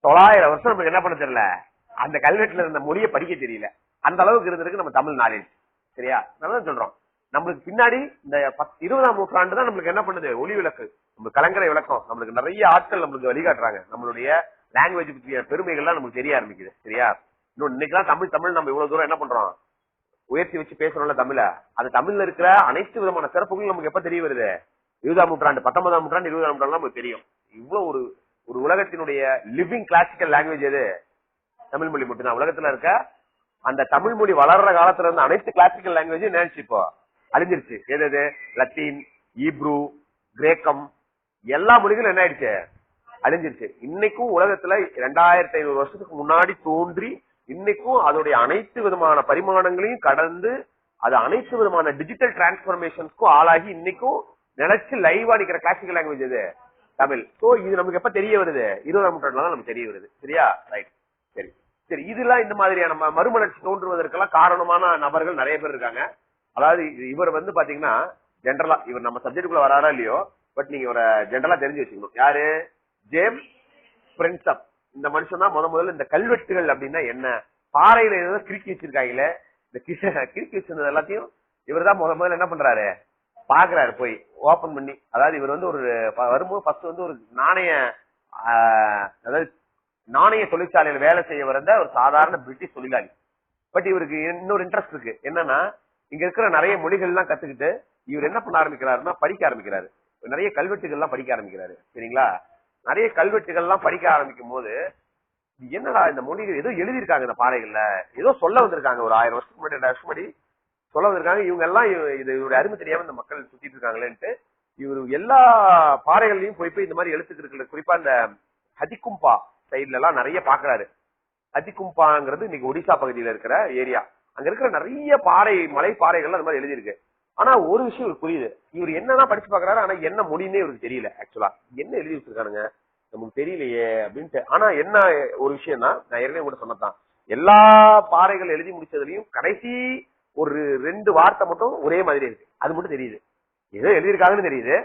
900 வருஷம் நமக்கு என்ன பண்ண தெரியல, அந்த கல்வெட்டுல இருந்த மொழியை படிக்க தெரியல. அந்த அளவுக்கு இருந்திருக்கு நம்ம தமிழ் நாலேஜ். சரியா? நம்ம சொல்றோம் நம்மளுக்கு பின்னாடி இந்த 20ஆம் நூற்றாண்டு தான் நம்மளுக்கு என்ன பண்ணுது, ஒளி விளக்கு, நம்ம கலங்கரை விளக்கம். நம்மளுக்கு நிறைய ஆட்கள் நம்மளுக்கு வழிகாட்டுறாங்க. நம்மளுடைய லாங்குவேஜ் பற்றிய பெருமைகள்லாம் நமக்கு தெரிய ஆரம்பிக்குது. சரியா? இன்னும் இன்னைக்குதான் தமிழ் நம்ம இவ்வளவு தூரம் என்ன பண்றோம், உயர்த்தி வச்சு பேசணும்ல தமிழ. அது தமிழ்ல இருக்கிற அனைத்து விதமான சிறப்புகளும் நமக்கு எப்ப தெரிய வருது? 20ஆம் நூற்றாண்டு, 19ஆம் நூற்றாண்டு, 20ஆம் நூற்றாண்டு நமக்கு தெரியும். இவ்வளவு ஒரு உலகத்தினுடைய லிவிங் கிளாசிக்கல் லாங்குவேஜ் எது? தமிழ் மொழி மட்டும்தான். உலகத்துல இருக்க அந்த தமிழ் மொழி வளர்ற காலத்துல இருந்த அனைத்து கிளாசிக்கல் லாங்குவேஜ் நினைச்சு இப்போ அழிஞ்சிருச்சு. எது? லத்தீன், ஈப்ரு, கிரேக்கம், எல்லா மொழிகளும் என்ன ஆயிடுச்சு? அழிஞ்சிருச்சு. இன்னைக்கும் உலகத்துல 2500 வருஷத்துக்கு முன்னாடி தோன்றி இன்னைக்கும் அதோடைய அனைத்து விதமான பரிமாணங்களையும் கடந்து அது அனைத்து விதமான டிஜிட்டல் டிரான்ஸ்பர்மேஷன்ஸ்க்கும் ஆளாகி இன்னைக்கும் நினைச்சு லைவா நிக்கிற கிளாசிக்கல் லாங்குவேஜ் எது? தமிழ். சோ இது நமக்கு எப்ப தெரிய வருது? 20ஆம் நூற்றாண்டுல தான் நமக்கு தெரிய வருது. சரியா? ரைட். சரி சரி. இதெல்லாம் இந்த மாதிரியான மறுமலர்ச்சி தோன்றுவதற்கெல்லாம் காரணமான நபர்கள் நிறைய பேர் இருக்காங்க. அதாவது இவர் பாத்தீங்கன்னா ஜென்ரலா இவர் நம்ம சப்ஜெக்டுக்குள்ள வராரா இல்லையோ, பட் நீங்க ஒரு ஜென்ரலா தெரிஞ்சு வச்சுக்கணும். யாரு? James Prinsep. இந்த மனுஷன் தான் முதல்ல இந்த கல்வெட்டுகள் அப்படின்னா என்ன, பாறையில ஏதோ கிறுக்கி வச்சிருக்காங்களே, இந்த கிறுக்கி வச்சிருந்தது எல்லாத்தையும் இவர் தான் முதல்ல என்ன பண்றாரு, பாக்குறாரு, போய் ஓபன் பண்ணி. அதாவது இவர் ஒரு வரும்போது ஃபர்ஸ்ட் ஒரு அதாவது நாணய தொழிற்சாலையில வேலை செய்ய வந்த ஒரு சாதாரண பிரிட்டிஷ் தொழிலாளி. பட் இவருக்கு இன்னொரு இன்ட்ரெஸ்ட் இருக்கு. என்னன்னா இங்க இருக்கிற நிறைய மொழிகள் எல்லாம் கத்துக்கிட்டு இவர் என்ன பண்ண ஆரம்பிக்கிறாருன்னா படிக்க ஆரம்பிக்கிறாரு. நிறைய கல்வெட்டுகள் எல்லாம் படிக்க ஆரம்பிக்கிறாரு. சரிங்களா? நிறைய கல்வெட்டுகள் எல்லாம் படிக்க ஆரம்பிக்கும் போது என்னடா இந்த மொழிகள் ஏதோ எழுதியிருக்காங்க, இந்த பாறைகள்ல ஏதோ சொல்ல வந்திருக்காங்க, ஒரு 1000 வருஷத்துக்கு முன்னாடி 2000 வருஷம் முன்னாடி சொல்ல வந்திருக்காங்க. இவங்க எல்லாம் இவருடைய அருமை தெரியாம இந்த மக்கள் சுத்திட்டு இருக்காங்களேன்ட்டு இவரு எல்லா பாறைகள்லயும் போய் இந்த மாதிரி எழுத்துக்கு இருக்கிற, குறிப்பா இந்த ஹதிகும்பா சைட்ல எல்லாம் நிறைய பாக்குறாரு. ஹதிகும்பாங்கிறது இன்னைக்கு ஒடிசா பகுதியில இருக்கிற ஏரியா. அங்க இருக்கிற நிறைய மலை பாறைகள் அந்த மாதிரி எழுதியிருக்கு. ஆனா ஒரு விஷயம் இவருக்கு புரியுது, இவர் என்னதான் படிச்சு பாக்குறாரு, ஆனா என்ன மொழின்னே இவருக்கு தெரியல. ஆக்சுவலா என்ன எழுதி வச்சிருக்கானுங்க நமக்கு தெரியலையே அப்படின்ட்டு. ஆனா என்ன ஒரு விஷயம்னா, நான் ஏற்கனவே கூட சொன்னதான், எல்லா பாறைகள் எழுதி முடிச்சதுலயும் கடைசி ஒரு 2 வார்த்தை மட்டும் ஒரே மாதிரி இருக்கு. அது மட்டும் தெரியுது, ஏதோ எழுதியிருக்காங்கன்னு தெரியுது.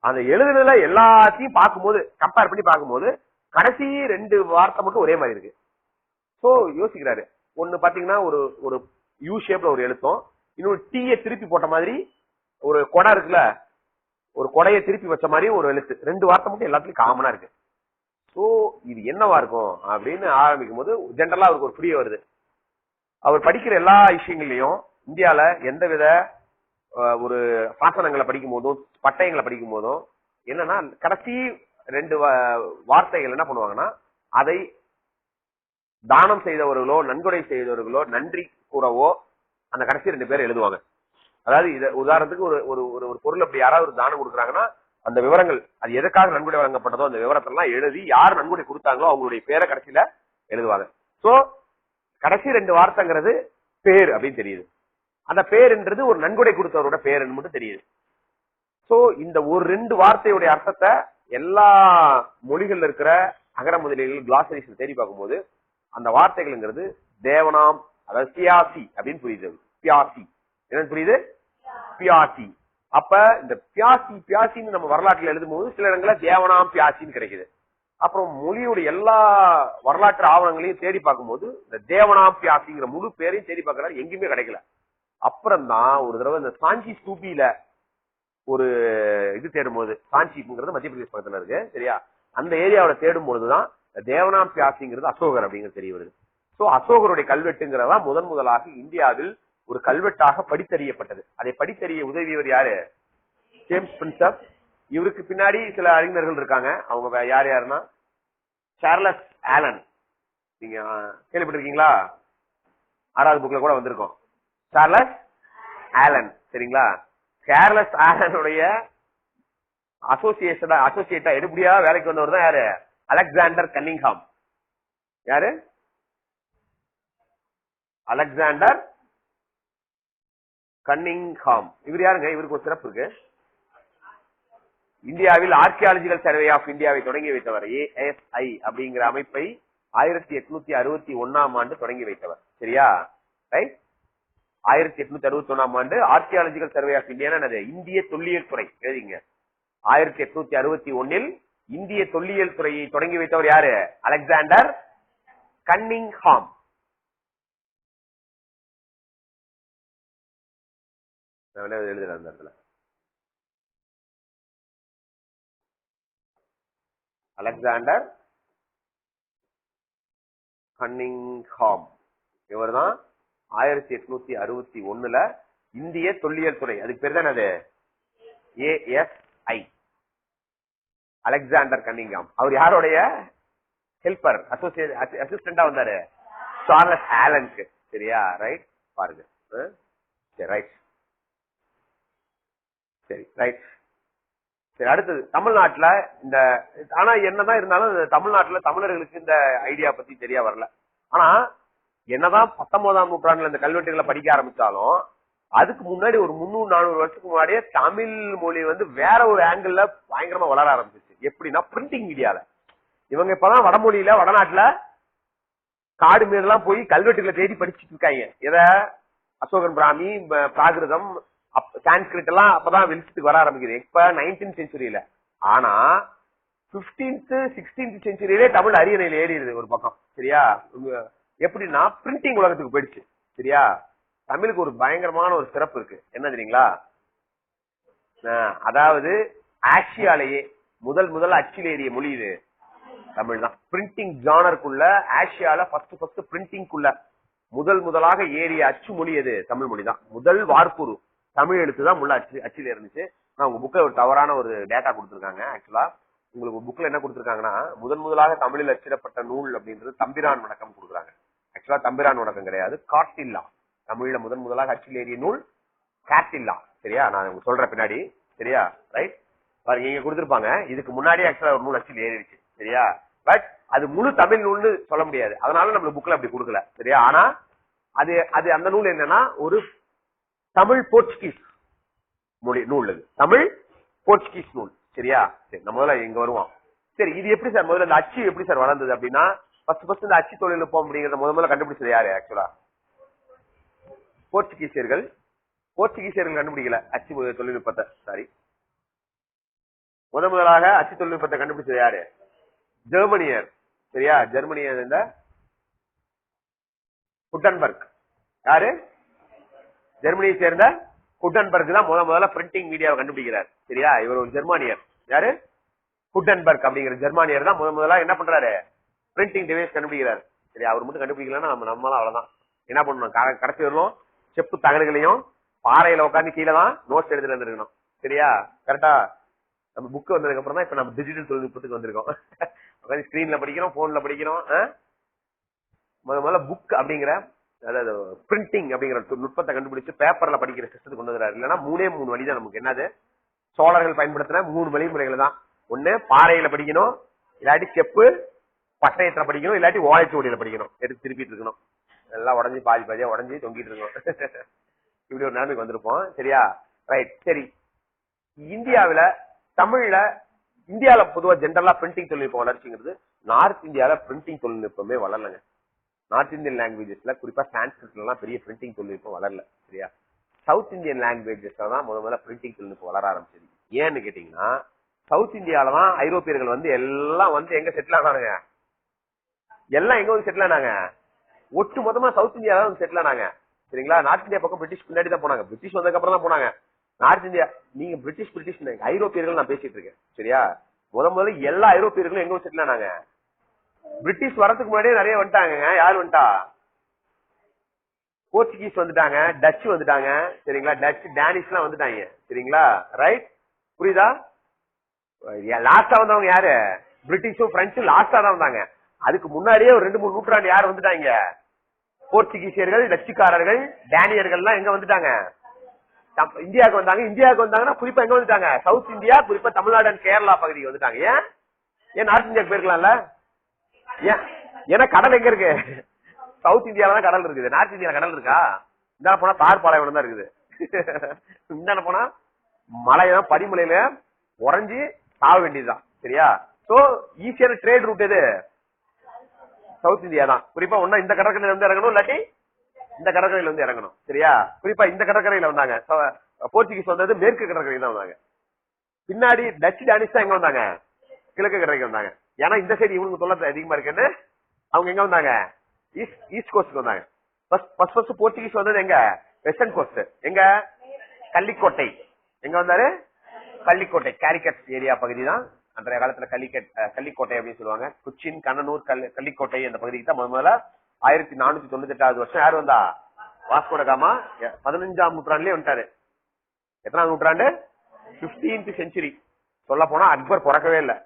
அந்த எழுதுனதுல எல்லாத்தையும் பார்க்கும்போது, கம்பேர் பண்ணி பார்க்கும்போது கடைசி 2 வார்த்தை மட்டும் ஒரே மாதிரி இருக்கு. சோ யோசிக்கிறாரு. ஒண்ணு பாத்தீங்கன்னா ஒரு யூ ஷேப்ல ஒரு எழுத்தும், இன்னொரு டீயை திருப்பி போட்ட மாதிரி ஒரு கொடை இருக்குல்ல, ஒரு கொடையை திருப்பி வச்ச மாதிரி ஒரு எழுத்து. 2 வார்த்தை மட்டும் எல்லாத்துலயும் காமனா இருக்கு. சோ இது என்னவா இருக்கும் அப்படின்னு ஆரம்பிக்கும் போது ஜென்ரலா அவருக்கு ஒரு புரிய வருது. அவர் படிக்கிற எல்லா விஷயங்களையும் இந்தியால எந்தவித ஒரு சாசனங்களை படிக்கும் போதும் பட்டயங்களை படிக்கும் போதும் என்னன்னா கடைசி 2 வார்த்தைகள் என்ன பண்ணுவாங்கன்னா, அதை தானம் செய்தவர்களோ நன்கொடை செய்தவர்களோ நன்றி கூறவோ அந்த கடைசி 2 பேர் எழுதுவாங்க. அதாவது இத உதாரணத்துக்கு ஒரு பொருள் அப்படி யாராவது ஒரு தானம் கொடுக்குறாங்கன்னா அந்த விவரங்கள், அது எதுக்காக நன்கொடை வழங்கப்பட்டதோ அந்த விவரத்தெல்லாம் எழுதி யார் நன்கொடை கொடுத்தாங்களோ அவங்களுடைய பேரை கடைசியில எழுதுவாங்க. சோ கடைசி 2 வார்த்தைங்கிறது பேர் அப்படின்னு தெரியுது. அந்த பேருன்றது ஒரு நன்கொடை கொடுத்தவரோட பேருன்னு மட்டும் தெரியுது. சோ இந்த ஒரு ரெண்டு வார்த்தையுடைய அர்த்தத்தை எல்லா மொழிகள்ல இருக்கிற அகர முதலிகள் கிளாசரிஸ் தேடி பார்க்கும்போது அந்த வார்த்தைகள்ங்கிறது தேவனாம், அதாவது பியாசி அப்படின்னு புரியுது. பியாசி என்னன்னு புரியுது? பியாசி. அப்ப இந்த பியாசி பியாசின்னு நம்ம வரலாற்றுல எழுதும் போது சில இடங்கள்ல தேவனாம் பியாசின்னு கிடைக்குது. அப்புறம் மொழியோட எல்லா வரலாற்று ஆவணங்களையும் தேடி பார்க்கும்போது இந்த தேவனாம் பியாசிங்கிற முழு பேரையும் தேடி பார்க்கறாரு, எங்கேயுமே கிடைக்கல. அப்புறம் தான் ஒரு தடவை இந்த சாஞ்சி ஸ்தூபியில ஒரு இது தேடும்போது, சாஞ்சிங்கிறது மத்திய பிரதேச பக்கத்துல இருக்கு சரியா, அந்த ஏரியாவில தேடும் பொழுதுதான் தேவனாம் பியாசிங்கிறது அசோகர் அப்படிங்கிறது தெரிய வருது. சோ அசோகருடைய கல்வெட்டுங்கிறதா முதலாக இந்தியாவில் ஒரு கல்வெட்டாக படித்தறியப்பட்டது. அதை படித்தறிய உதவியவர் யாரு? James Prinsep. இவருக்கு பின்னாடி சில அறிஞர்கள் இருக்காங்க. அவங்க யார் யாருன்னா சார்லஸ் ஆலன். நீங்க கேள்விப்பட்டிருக்கீங்களா? 6வது புக்ல கூட வந்திருக்கோம். சார்லஸ் ஆலன் சரிங்களா. சார்லஸ் ஆலனுடைய அசோசியேட்டா எடுபடியா வேலைக்கு வந்தவர் தான் யாரு? Alexander Cunningham. யாரு? Alexander Cunningham. இவர் யாருங்க? இவருக்கு ஒரு சிறப்பு இருக்கு. இந்தியாவில் ஆர்கியாலஜிக்கல் சர்வே ஆஃப் இந்தியாவை தொடங்கி வைத்தவர். ASI அப்படிங்கிற அமைப்பை 1861ஆம் ஆண்டு தொடங்கி வைத்தவர் சரியா. ரைட். 1861ஆம் ஆண்டு ஆர்கியாலஜிக்கல் சர்வே ஆஃப் இந்தியா என்னது? இந்திய தொல்லியல் துறை. எழுதிங்க. 1861இல் இந்திய தொல்லியல் துறையை தொடங்கி வைத்தவர் யாரு? Alexander Cunningham. எழுதுறேன் அந்த இடத்துல. அலெக்சாண்டர் கன்னிங்ஹாம் இவர் தான் 1861ல இந்திய தொல்லியல் துறை, அதுக்கு பேர் தான் அது ASI. Alexander Cunningham. அவர் யாருடைய ஹெல்பர், அசிஸ்டண்டா வந்தாரு? சார்லஸ் ஆலனுக்கு சரியா. ரைட். பாருங்க. சரி ரைட். சரி ரைட். சரி அடுத்தது தமிழ்நாட்டுல இந்த, ஆனா என்னதான் இருந்தாலும் தமிழ்நாட்டுல தமிழர்களுக்கு இந்த ஐடியா பத்தி தெரிய வரல. ஆனா என்னதான் 19ஆம் நூற்றாண்டுல இந்த கல்வெட்டுகளை படிக்க ஆரம்பிச்சாலும் அதுக்கு முன்னாடி ஒரு 300-400 வருஷத்துக்கு முன்னாடியே தமிழ் மொழி வேற ஒரு ஆங்கிள் பயங்கரமா வளர ஆரம்பிச்சிச்சு. எப்படின்னா பிரிண்டிங் மீடியால. இவங்க இப்பதான் வடமொழியில வடநாட்டுல காடு மீதெல்லாம் போய் கல்வெட்டுகளை தேடி படிச்சுட்டு இருக்காங்க. எத? அசோகன் பிராமி, பிராகிருதம், சான்ஸ்கிரிட் எல்லாம் அப்பதான் வெளிச்சத்துக்கு வர ஆரம்பிக்குது. இப்ப 19th செஞ்சுரியில. ஆனா 15th 16th செஞ்சுரியிலே தமிழ் அரியணையில் ஏறிடுது ஒரு பக்கம் சரியா. எப்படின்னா பிரிண்டிங் உலகத்துக்கு போயிடுச்சு சரியா. தமிழுக்கு ஒரு பயங்கரமான ஒரு சிறப்பு இருக்கு. என்ன தெரியுங்களா? அதாவது ஆசியாலேயே முதல் அச்சில் ஏறிய மொழி இது தமிழ் தான். பிரிண்டிங் ஜானருக்குள்ள ஆசியால ஃபர்ஸ்ட் பிரிண்டிங்குள்ள முதலாக ஏறிய அச்சு மொழி எது? தமிழ் மொழி தான். முதல் வார்ப்புரு தமிழ் எழுத்து தான் முள்ள அச்சில இருந்துச்சு. நான் உங்க புக்ல ஒரு தவறான ஒரு டேட்டா கொடுத்திருக்காங்க. ஆக்சுவலா உங்களுக்கு புக்ல என்ன கொடுத்திருக்காங்கன்னா முதலாக தமிழில் அச்சிடப்பட்ட நூல் அப்படின்றது தம்பிரான் வணக்கம் கொடுக்குறாங்க. ஆக்சுவலா தம்பிரான் வணக்கம் கிடையாது, காட்டில்லா. தமிழ்ல முதலாக அச்சில் ஏறிய நூல் காட்டில்லா சரியா. நான் உங்களுக்கு சொல்றேன் பின்னாடி சரியா. ரைட். பாருங்க இங்க கொடுத்திருப்பாங்க. இதுக்கு முன்னாடி ஆக்சுவலா ஒரு நூல் அச்சில் ஏறிடுச்சு சரியா. பட் அது முழு தமிழ் நூல்னு சொல்ல முடியாது, அதனால நம்ம புக்ல அப்படி கொடுக்கல சரியா. ஆனா அது அந்த நூல் என்னன்னா ஒரு தமிழ் போர்ச்சுகீஸ் மொழி நூல். அது தமிழ் போர்ச்சுகீஸ் நூல் சரியா. சரி நம்ம முதல்ல இங்க வருவோம். சரி இது எப்படி சார் முதல்ல இந்த அச்சு எப்படி சார் வளர்ந்தது அப்படின்னா ஃபர்ஸ்ட் இந்த அச்சு தொழில்நுட்பம் அப்படிங்கறத முதல்ல கண்டுபிடிச்சது யாரு? ஆக்சுவலா போர்ச்சுகீசியர்கள் கண்டுபிடிக்கல அச்சு தொழில்நுட்பத்தை. சாரி, முதலாக அச்சு தொழில்நுட்பத்தை கண்டுபிடிச்சது யாரு? ஜெர்மனியர் சரியா. ஜெர்மனிய இந்த குட்டன்பர்க். யாரு? ஜெர்மனியை சேர்ந்த குட்டன்பர்க் தான் முதல்ல பிரிண்டிங் மீடியாவை கண்டுபிடிக்கிறார் சரியா. இவர் ஒரு ஜெர்மானியர். யாரு? குட்டன்பர்க் அப்படிங்கிற ஜெர்மானியர் தான் முதல்ல என்ன பண்றாரு? பிரிண்டிங் டிவைஸ் கண்டுபிடிக்கிறார் சரியா. அவர் மட்டும் கண்டுபிடிக்கலன்னா நம்மளால அவ்வளவுதான். என்ன பண்ணணும்? கடைசி வரலும் செப்பு தகடுகளையும் பாறையில உட்காந்து கீழே தான் நோட்ஸ் எடுத்துட்டு வந்துருக்கணும் சரியா. கரெக்டா. நம்ம புக் வந்ததுக்கு அப்புறம் தான் இப்ப நம்ம டிஜிட்டல் தொழில்நுட்பத்துக்கு வந்திருக்கோம். ஸ்கிரீன்ல படிக்கிறோம், போன்ல படிக்கிறோம். முதல்ல புக் அப்படிங்கிற அதாவது பிரிண்டிங் அப்படிங்கிற நுட்பத்தை கண்டுபிடிச்சு பேப்பர்ல படிக்கிற சிஸ்டத்துக்கு கொண்டு வர்றாரு. இல்லைன்னா 3 வழி தான் நமக்கு. என்னது? சோழர்கள் பயன்படுத்தின 3 வழிமுறைகள் தான். ஒண்ணு பாறையில படிக்கணும், இல்லாட்டி செப்பு பட்டயத்துல படிக்கணும், இல்லாட்டி ஓலைச்சுவடியில படிக்கணும். எடுத்து திருப்பிட்டு இருக்கணும். எல்லாம் உடஞ்சி பாதியா உடஞ்சி தொங்கிட்டு இருக்கணும். இப்படி ஒரு நிலைமைக்கு வந்திருப்போம் சரியா. ரைட். சரி இந்தியாவில தமிழ்ல இந்தியாவில பொதுவா ஜென்ரலா பிரிண்டிங் தொழில்நுட்பம் வளர்ச்சிங்கிறது நார்த் இந்தியாவில பிரிண்டிங் தொழில்நுட்பமே வளரலங்க. நார்த் இந்தியன் லாங்குவேஜஸ்ல குறிப்பா சான்ஸ்கிரிட்ல எல்லாம் பெரிய பிரிண்டிங் தொழில்நுட்பம் வளரல. சரியா? சவுத் இந்தியன் லாங்குவேஜஸ்ல தான் முதல்ல பிரிண்டிங் தொழில்நுட்பம் வளர ஆரம்பிச்சது. ஏன்னு கேட்டீங்கன்னா சவுத் இந்தியாவில தான் ஐரோப்பியர்கள் வந்து எல்லாம் வந்து எங்க செட்டில் ஆனாங்க, எல்லாம் எங்க வந்து செட்டில் ஆனாங்க, ஒட்டு மொத்தமா சவுத் இந்தியாவில வந்து செட்டில் ஆனாங்க. சரிங்களா? நார்த் இந்தியா பக்கம் பிரிட்டிஷ் முன்னாடி தான் போனாங்க, பிரிட்டிஷ் வந்ததுக்கு அப்புறம் தான் போனாங்க. நார்த் இந்தியா நீங்க பிரிட்டிஷ் ஐரோப்பியர்கள் நான் பேசிட்டு இருக்கேன். சரியா? முதல்ல எல்லா ஐரோப்பியர்களும் எங்க செட்டில் ஆனாங்க, பிரிட்டிஷ் வரதுக்கு முன்னாடியே நிறைய வந்துட்டாங்க. யார் வந்துட்டா? போர்ச்சுகீஸ் வந்துட்டாங்க, டச் வந்துட்டாங்க. சரிங்களா? டச் டேனிஷ் எல்லாம் வந்துட்டாங்க. சரிங்களா? ரைட், புரியுதா? லாஸ்டா வந்தவங்க யாரு? பிரிட்டிஷும் பிரெஞ்சும் லாஸ்டா தான் வந்தாங்க. அதுக்கு முன்னாடியே ஒரு 2-3 நூற்றாண்டு யார் வந்துட்டாங்க? போர்ச்சுகீசியர்கள், டச்சுக்காரர்கள், டேனியர்கள் எல்லாம் எங்க வந்துட்டாங்க? இந்தியாவுக்கு வந்தாங்க. இந்தியாவுக்கு வந்தாங்கன்னா குறிப்பா எங்க வந்துட்டாங்க? சவுத் இந்தியா, குறிப்பா தமிழ்நாடு அண்ட் கேரளா பகுதிக்கு வந்துட்டாங்க. ஏன் நார்த் இந்தியாவுக்கு போயிருக்கலாம்ல? ஏன்? ஏன்னா கடல் எங்க இருக்கு? சவுத் இந்தியாவில தான் கடல் இருக்குது. நார்த் இந்தியால கடல் இருக்கா? இந்த போனா தார் பாலைவனம் தான் இருக்குது. இந்த போனா மலைதான், பனிமலையில உறைஞ்சி சாக வேண்டியதுதான். சரியா? சோ ஈஸியான ட்ரேட் ரூட் எது? சவுத் இந்தியா தான். குறிப்பா ஒன்னா இந்த கடற்கரையில வந்து இறங்கணும், இல்லாட்டி இந்த கடற்கரையில வந்து இறங்கணும். சரியா? குறிப்பா இந்த கடற்கரையில வந்தாங்க. போர்ச்சுகீஸ் வந்தது மேற்கு கடற்கரையில தான் வந்தாங்க. பின்னாடி டச் டேனிஷ் தான் எங்க வந்தாங்க? கிழக்கு கடற்கரைக்கு வந்தாங்க. ஏன்னா இந்த சைடு இவனுக்கு தொல்லை அதிகமா இருக்குன்னு அவங்க எங்க வந்தாங்க? ஈஸ்ட் கோஸ்ட்க்கு வந்தாங்க. போர்ச்சுகீஸ் வந்தது எங்க? Western coast. எங்க? கள்ளிக்கோட்டை. எங்க வந்தாரு? கள்ளிக்கோட்டை, கேரிக்கட் ஏரியா பகுதி தான் அன்றைய காலத்துல கள்ளிக்கோட்டை அப்படின்னு சொல்லுவாங்க. கொச்சின், கண்ணனூர், கள்ளிக்கோட்டை அந்த பகுதிக்கு தான் முதல்ல 1498 வருஷம் யார் வந்தா? வாஸ்கோ ட காமா 15ஆம் நூற்றாண்டுலயே வந்துட்டாரு. எத்தனாம் நூற்றாண்டு? 15th century. சொல்ல போனா அக்பர் பிறக்கவே இல்லை.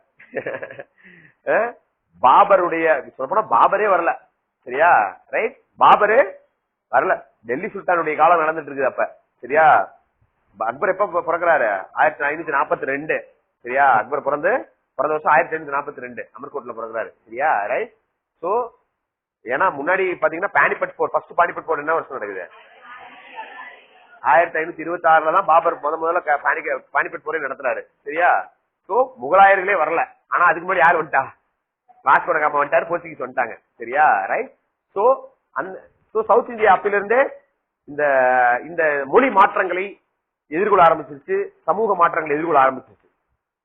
பாபருடைய சொல்ல போனா பாபரே வரல. சரியா? ரைட், பாபரே வரல. டெல்லி சுல்தானுடைய காலம் நடந்துட்டு இருக்குது அப்ப. சரியா? அக்பர் எப்ப பிறக்கிறாரு? 1542. சரியா? அக்பர் பிறந்த வருஷம் 1542 அமர்கோட்ல பிறக்கிறாரு. சரியா? ரைட். சோ ஏன்னா முன்னாடி பாத்தீங்கன்னா பானிபட் போர், ஃபர்ஸ்ட் பானிபட் போர் என்ன வருஷம் நடக்குது? 1526 தான் பாபர் முதல்ல பானிபட் போரே நடத்துறாரு. சரியா? சோ முகலாயர்களே வரல. ஆனா அதுக்கு முன்னாடி யார் வந்துட்டா? வாஸ்கோ ட காமா வந்துட்டாரு, போர்ச்சுகீஸ் வந்துட்டாங்க. சரியா? ரைட். சோ சவுத் இந்தியா அப்பில இருந்தே இந்த இந்த மொழி மாற்றங்களை எதிர்கொள்ள ஆரம்பிச்சிருச்சு, சமூக மாற்றங்களை எதிர்கொள்ள ஆரம்பிச்சிருச்சு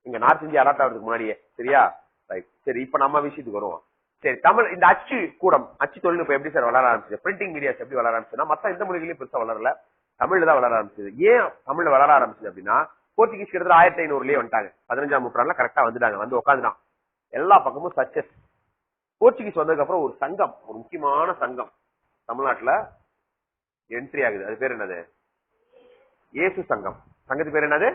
இங்க நார்த் இந்தியா அலாட் ஆகிறதுக்கு முன்னாடியே. சரியா? ரைட். சரி, இப்ப நம்ம விஷயத்துக்கு வருவோம். சரி, தமிழ் இந்த அச்சு கூடம், அச்சு தொழில்நுட்பம் எப்படி சார் வளர ஆரம்பிச்சது? பிரிண்டிங் மீடியாஸ் எப்படி வளர ஆரம்பிச்சுன்னா மத்த எந்த மொழிகளையும் பெருசா வளரல, தமிழ்ல தான் வளர ஆரம்பிச்சது. ஏன் தமிழ்ல வளர ஆரம்பிச்சது அப்படின்னா போர்ச்சுகீஸ் கிட்டத்தட்ட 1500லயே வந்துட்டாங்க. 15ஆம் நூற்றாண்டுல கரெக்டா வந்துட்டாங்க. வந்து உட்காந்துட்டான். எல்லா பக்கமும் சர்ச்சஸ். போர்ச்சுகீஸ் வந்ததுக்கு அப்புறம் ஒரு சங்கம், ஒரு முக்கியமான சங்கம் தமிழ்நாட்டுல என்ட்ரி ஆகுது. அது பேர் என்னது? இயேசு சங்கம். சங்கத்து பேர் என்னது?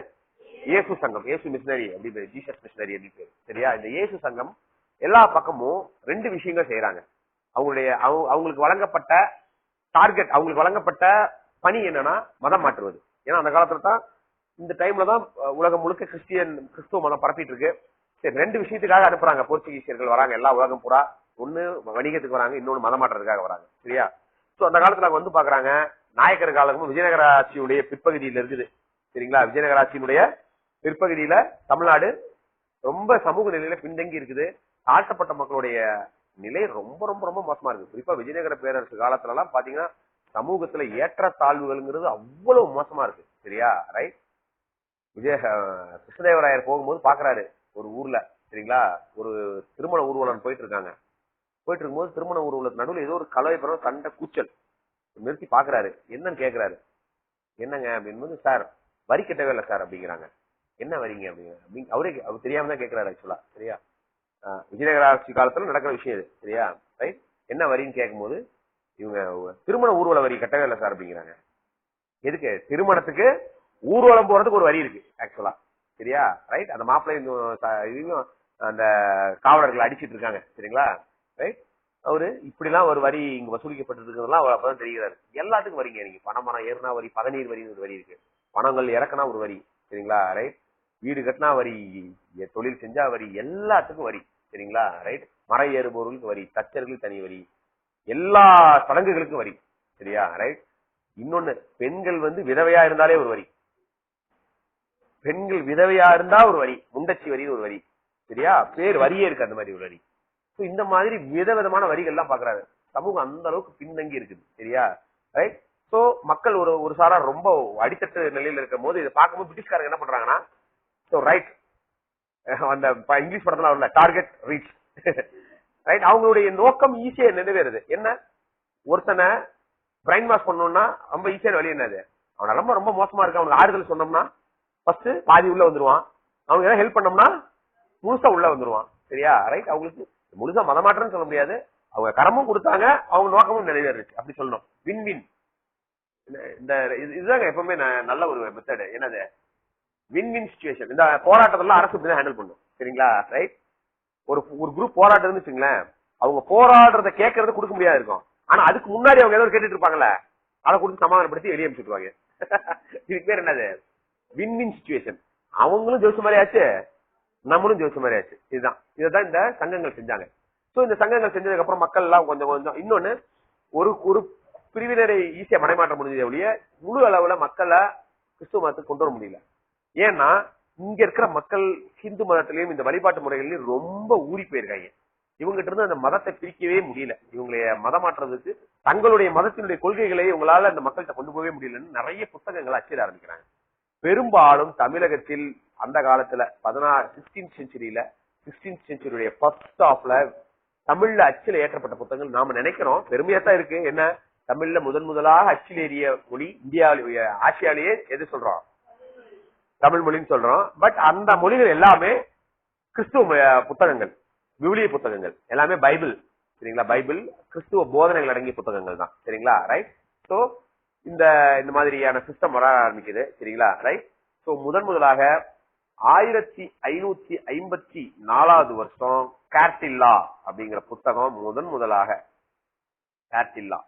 இயேசு சங்கம். இயேசு மிஷனரி அப்படி பேரு, ஜீசஸ் மிஷனரி அப்படி பேரு. சரியா? இந்த இயேசு சங்கம் எல்லா பக்கமும் 2 விஷயங்கள் செய்யறாங்க. அவங்களுக்கு வழங்கப்பட்ட டார்கெட், அவங்களுக்கு வழங்கப்பட்ட பணி என்னன்னா மதம் மாற்றுவது. ஏன்னா அந்த காலத்துல தான், இந்த டைம்ல தான் உலகம் முழுக்க கிறிஸ்துவ மதம் பரப்பிட்டு இருக்கு. சரி, 2 விஷயத்துக்காக அனுப்புறாங்க. போர்ச்சுகீசியர்கள் வராங்க எல்லா உலகம் பூரா. ஒண்ணு வணிகத்துக்கு வராங்க, இன்னொன்னு மதம் மாற்றுறதுக்காக வராங்க. சரியா? சோ அந்த காலத்துல அவங்க வந்து பாக்குறாங்க, நாயக்கர் காலமும் விஜயநகர ஆட்சியுடைய பிற்பகுதியில இருக்குது. சரிங்களா? விஜயநகர ஆட்சியினுடைய பிற்பகுதியில தமிழ்நாடு ரொம்ப சமூக நிலையில பின்தங்கி இருக்குது. தாழ்த்தப்பட்ட மக்களுடைய நிலை ரொம்ப ரொம்ப ரொம்ப மோசமா இருக்கு. குறிப்பா விஜயநகர பேரரசு காலத்துல எல்லாம் பாத்தீங்கன்னா சமூகத்துல ஏற்ற தாழ்வுகள்ங்கிறது அவ்வளவு மோசமா இருக்கு. சரியா? ரைட். கிருஷ்ணதேவராயர் போகும்போது பாக்குறாரு ஒரு ஊர்ல. சரிங்களா? ஒரு திருமண ஊர்வலம் போயிட்டு இருக்காங்க. போயிட்டு இருக்கும்போது திருமண ஊர்வலத்து நடுவில் ஏதோ ஒரு கலவை பிறகு சண்டை கூச்சல். நிறுத்தி பாக்குறாரு, என்னன்னு கேக்குறாரு. என்னங்க அப்படின்னு, சார் வரி கட்டவே இல்லை சார் அப்படிங்கிறாங்க. என்ன வரிங்க அப்படிங்க அவருக்கு தெரியாம தான் கேட்கிறாரு ஆக்சுவலா. சரியா? விஜயநகர ஆட்சி காலத்துல நடக்கிற விஷயம் இது. சரியா? ரைட். என்ன வரின்னு கேட்கும் போது இவங்க திருமண ஊர்வல வரி கட்டவே இல்லை சார் அப்படிங்கிறாங்க. எதுக்கு? திருமணத்துக்கு ஊர்வலம் போறதுக்கு ஒரு வரி இருக்கு ஆக்சுவலா. சரியா? ரைட். அந்த மாப்பிள்ளை அந்த காவலர்கள் அடிச்சிட்டு இருக்காங்க. சரிங்களா? ரைட். அவரு இப்படி எல்லாம் ஒரு வரி இங்க வசூலிக்கப்பட்டிருக்கிறதுலாம் அப்பதான் தெரிகிறாரு. எல்லாத்துக்கும் வரீங்க. நீங்க பணம் ஏறினா வரி, பதநீர் வரி ஒரு வரி இருக்கு, பணங்கள் இறக்குனா ஒரு வரி. சரிங்களா? ரைட். வீடு கட்டினா வரி, தொழில் செஞ்சா வரி, எல்லாத்துக்கும் வரி. சரிங்களா? ரைட். மரம் ஏறுபவர்களுக்கு வரி, தச்சர்களுக்கு தனி வரி, எல்லா சடங்குகளுக்கும் வரி. சரியா? ரைட். இன்னொன்னு, பெண்கள் வந்து விதவையா இருந்தாலே ஒரு வரி. பெண்கள் விதவையா இருந்தா ஒரு வரி, முண்டச்சி வரின்னு ஒரு வரி, சரியா? பேர் வரியே இருக்கு அந்த மாதிரி ஒரு வரி. இந்த மாதிரி விதவிதமான வரிகள் எல்லாம் பாக்குறாரு. சமூகம் அந்த அளவுக்கு பின்தங்கி இருக்குது, சரியா? ரைட். சோ மக்கள் ஒரு சாரா ரொம்ப அடித்தட்டு நிலையில இருக்கும் போது இதை பார்க்கும்போது பிரிட்டிஷ்காரங்க என்ன பண்றாங்கன்னா, ரைட், அந்த இங்கிலீஷ் படத்துல டார்கெட் ரீச், ரைட். அவங்களுடைய நோக்கம் ஈஸியா நிறைவேறுது. என்ன, ஒருத்தனை பிரைன் வாஷ் பண்ணணும்னா ரொம்ப ஈஸியான வழி என்னது, அவன ரொம்ப ரொம்ப மோசமா இருக்கு அவனுக்கு ஆறுதல் சொன்னோம்னா ஃபர்ஸ்ட் பாதி உள்ள வந்துருவான், அவங்க ஏதாவது ஹெல்ப் பண்ணோம்னா முழுசா உள்ள வந்துருவான், சரியா? ரைட். அவங்களுக்கு முழுசா மதமாற்றம்னு சொல்ல முடியாது, அவங்க கரமும் கொடுத்தாங்க, அவங்க நோக்கமும் நிறைவேறுச்சு, அப்படி சொல்லணும். Win win. இந்த இதுதாங்க எப்பவுமே நல்ல ஒரு மெத்தட். என்னது, வின் வின் சிச்சுவேஷன். இந்த போராட்டத்தெல்லாம் அரசு இப்படிதான் ஹேண்டில் பண்ணும், சரிங்களா? ரைட். ஒரு குரூப் போராட்டம்னு வச்சுங்களேன், அவங்க போராடுறத கேட்கறது கொடுக்க முடியாது இருக்கும், ஆனா அதுக்கு முன்னாடி அவங்க ஏதோ கேட்டுட்டு இருப்பாங்கல்ல, அதை கொடுத்து சமாதானப்படுத்தி வெளியே அனுப்பிச்சுடுவாங்க. இதுக்கு பேர் என்னது, வின் வின் சிச்சுவேஷன். அவங்களும் ஜோசிச்ச மாதிரி ஆச்சு, நம்மளும் ஜோசிச்ச மாதிரி ஆச்சு. இதுதான் இந்த சங்கங்கள் செஞ்சாங்க. சோ இந்த சங்கங்கள் செஞ்சதுக்கு அப்புறம் மக்கள் எல்லாம் கொஞ்சம் கொஞ்சம் இன்னொன்னு ஒரு பிரிவினரை ஈஸியா மடைமாற்ற முடிஞ்சது ஒழிய முழு அளவுல மக்களை கிறிஸ்துவ மதத்துக்கு கொண்டு வர முடியல. ஏன்னா இங்க இருக்கிற மக்கள் ஹிந்து மதத்திலையும் இந்த வழிபாட்டு முறைகளையும் ரொம்ப ஊறி போயிருக்காங்க. இவங்கிட்ட இருந்து அந்த மதத்தை பிரிக்கவே முடியல. இவங்களைய மதம் மாற்றுறதுக்கு தங்களுடைய மதத்தினுடைய கொள்கைகளை இவங்களால அந்த மக்கள்கிட்ட கொண்டு போகவே முடியலன்னு நிறைய புத்தகங்களை அச்சிட ஆரம்பிக்கிறாங்க. பெரும்பாலும் தமிழகத்தில் அந்த காலத்துல 16th செஞ்சுரியுடைய ஃபர்ஸ்ட் ஹாஃப்ல தமிழ்ல அச்சில ஏற்றப்பட்ட புத்தகங்கள் நாம நினைக்கிறோம் பெருமையா தான் இருக்கு. என்ன, தமிழ்ல முதலாக அச்சில் ஏறிய மொழி இந்தியாவிலேயே ஆசியாலேயே எது சொல்றோம், தமிழ் மொழின்னு சொல்றோம். பட் அந்த மொழிகள் எல்லாமே கிறிஸ்துவ புத்தகங்கள், விவிலிய புத்தகங்கள், எல்லாமே பைபிள், சரிங்களா? பைபிள் கிறிஸ்துவ போதனைகள் அடங்கிய புத்தகங்கள் தான், சரிங்களா? ரைட். சோ இந்த மாதிரியான சிஸ்டம் வர ஆரம்பிக்குது, சரிங்களா? ரைட். சோ முதலாக 1554 வருஷம் கார்டில்லா அப்படிங்கிற புத்தகம் முதலாக, கார்டில்லா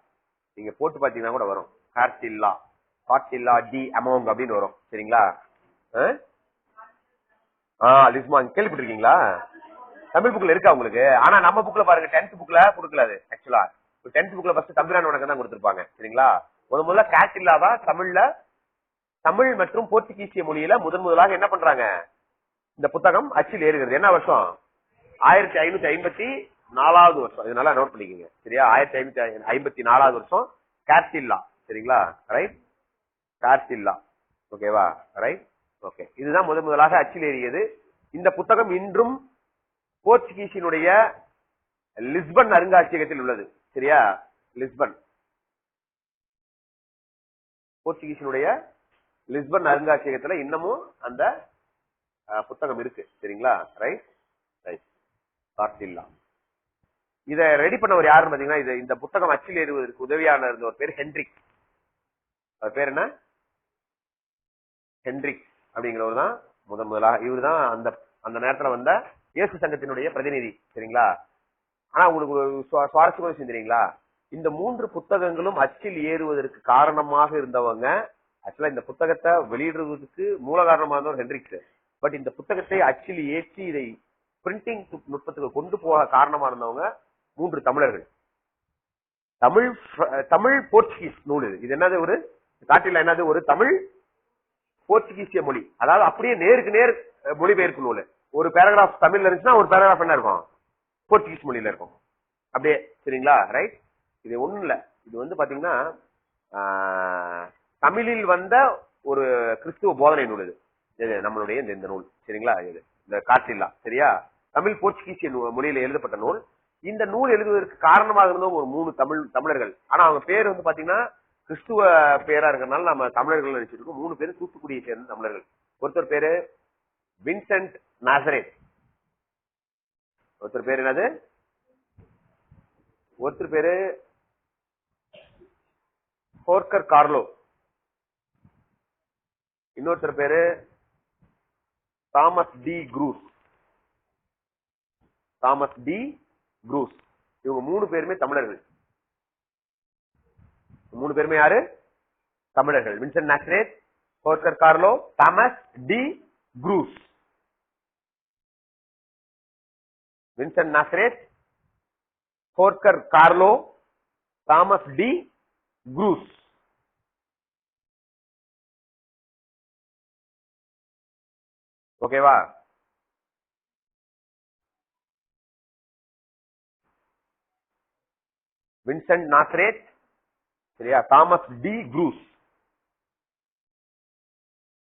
நீங்க போட்டு பாத்தீங்கன்னா கூட வரும், கார்டில்லா டி அமோங் அப்படின்னு வரும், சரிங்களா? லிஸ்மான் கேள்விப்பட்டிருக்கீங்களா? தமிழ் புக்ல இருக்கா உங்களுக்கு? ஆனா நம்ம புக்ல பாருங்க 10th புக்ல கொடுக்கல. அது ஆக்சுவலா 10th புக்ல ஃபர்ஸ்ட் தம்பிரான் வணக்கம் தான் கொடுத்திருப்பாங்க, சரிங்களா? முதல்ல கார்டில்லா தான் தமிழ்ல, தமிழ் மற்றும் போர்ச்சுகீசிய மொழியில முதலாக என்ன பண்றாங்க, இந்த புத்தகம் அச்சில் ஏறுகிறது. என்ன வருஷம், 1554 வருஷம். இது நல்லா நோட் பண்ணிக்கோங்க, சரியா? 1554 வருஷம் கார்டில்லா, சரிங்களா? ரைட். கார்டில்லா, ஓகேவா? ரைட். ஓகே. இதுதான் முதலாக அச்சில் ஏறியது. இந்த புத்தகம் இன்றும் போர்ச்சுகீசினுடைய லிஸ்பன் அருங்காட்சியகத்தில் உள்ளது, சரியா? லிஸ்பன், போர்ச்சுகீசினுடைய லிஸ்பன் அருங்காட்சியகத்துல இன்னமும் அந்த புத்தகம் இருக்கு, சரிங்களா? ரைட். ரைட். கார்டில்லா இத ரெடி பண்ணவர் யாருன்னு பாத்தீங்கன்னா, இந்த புத்தகம் அச்சில் ஏறுவதற்கு உதவியான இருந்த ஒரு பேர் ஹென்ட்ரிக். அது பேர் என்ன, ஹென்ட்ரிக் அப்படிங்கிறவர் தான் முதலாக. இவர் தான் அந்த நேரத்துல வந்த இயேசு சங்கத்தினுடைய பிரதிநிதி, சரிங்களா? ஆனா உங்களுக்கு ஒரு சுவாரஸ்யமான விஷயம் தெரியுங்களா, இந்த 3 புத்தகங்களும் அச்சில் ஏறுவதற்கு காரணமாக இருந்தவங்க, ஆக்சுவலா இந்த புத்தகத்தை வெளியிடுறதுக்கு மூல காரணமாக இருந்தவர் ஹென்ட்ரிக்ஸ். பட் இந்த புத்தகத்தை அச்சில் ஏற்றி இதை பிரிண்டிங் நுட்பத்துக்கு கொண்டு போக காரணமா இருந்தவங்க 3 தமிழர்கள். தமிழ் போர்ச்சுகீஸ் நூல் இது. என்னது, ஒரு காட்டில என்னது, ஒரு தமிழ் போர்ச்சுகீசிய மொழி, அதாவது அப்படியே நேருக்கு நேர் மொழிபெயர்ப்பு நூல். ஒரு பேராகிராஃப் தமிழ்ல இருந்துச்சுன்னா ஒரு பேராகிராஃப் என்ன இருக்கும், போர்ச்சுகீஸ் மொழியில இருக்கும், அப்படியே, சரிங்களா? ரைட். இது ஒண்ணும் இல்ல, இது பாத்தீங்கன்னா தமிழில் வந்த ஒரு கிறிஸ்துவ போதனை நூல் இது நம்மளுடைய இந்த நூல், சரிங்களா? இது இந்த கார்டில்லா, சரியா? தமிழ் போர்ச்சுகீசிய மொழியில எழுதப்பட்ட நூல். இந்த நூல் எழுதுவதற்கு காரணமாக இருந்தவங்க ஒரு 3 தமிழர்கள். ஆனா அவங்க பேர் பாத்தீங்கன்னா கிறிஸ்துவ பேரா இருக்கிறதுனால நம்ம தமிழர்கள் நினைச்சிருக்கோம். 3 பேரு தூத்துக்குடியை சேர்ந்த தமிழர்கள். ஒருத்தர் பேரு வின்சென்ட் நாசரேத், ஒருத்தர் பேரு என்னது, ஒருத்தர் பேரு ஹோர்கர் கார்லோ, இன்னொருத்தர் பேரு தாமஸ் டி க்ரூஸ். இவங்க 3 பேருமே தமிழர்கள். 3 பேருமே யாரு, தமிழர்கள். வின்சென்ட் நாசரேத், ஹோர்கர் Carlo, Thomas de Cruz. Vincent Nazareth, ஹோர்கர் கார்லோ, தாமஸ் டி க்ரூஸ். ஓகேவா? வின்சென்ட் நாசரேத், சரியா? Thomas de Cruz,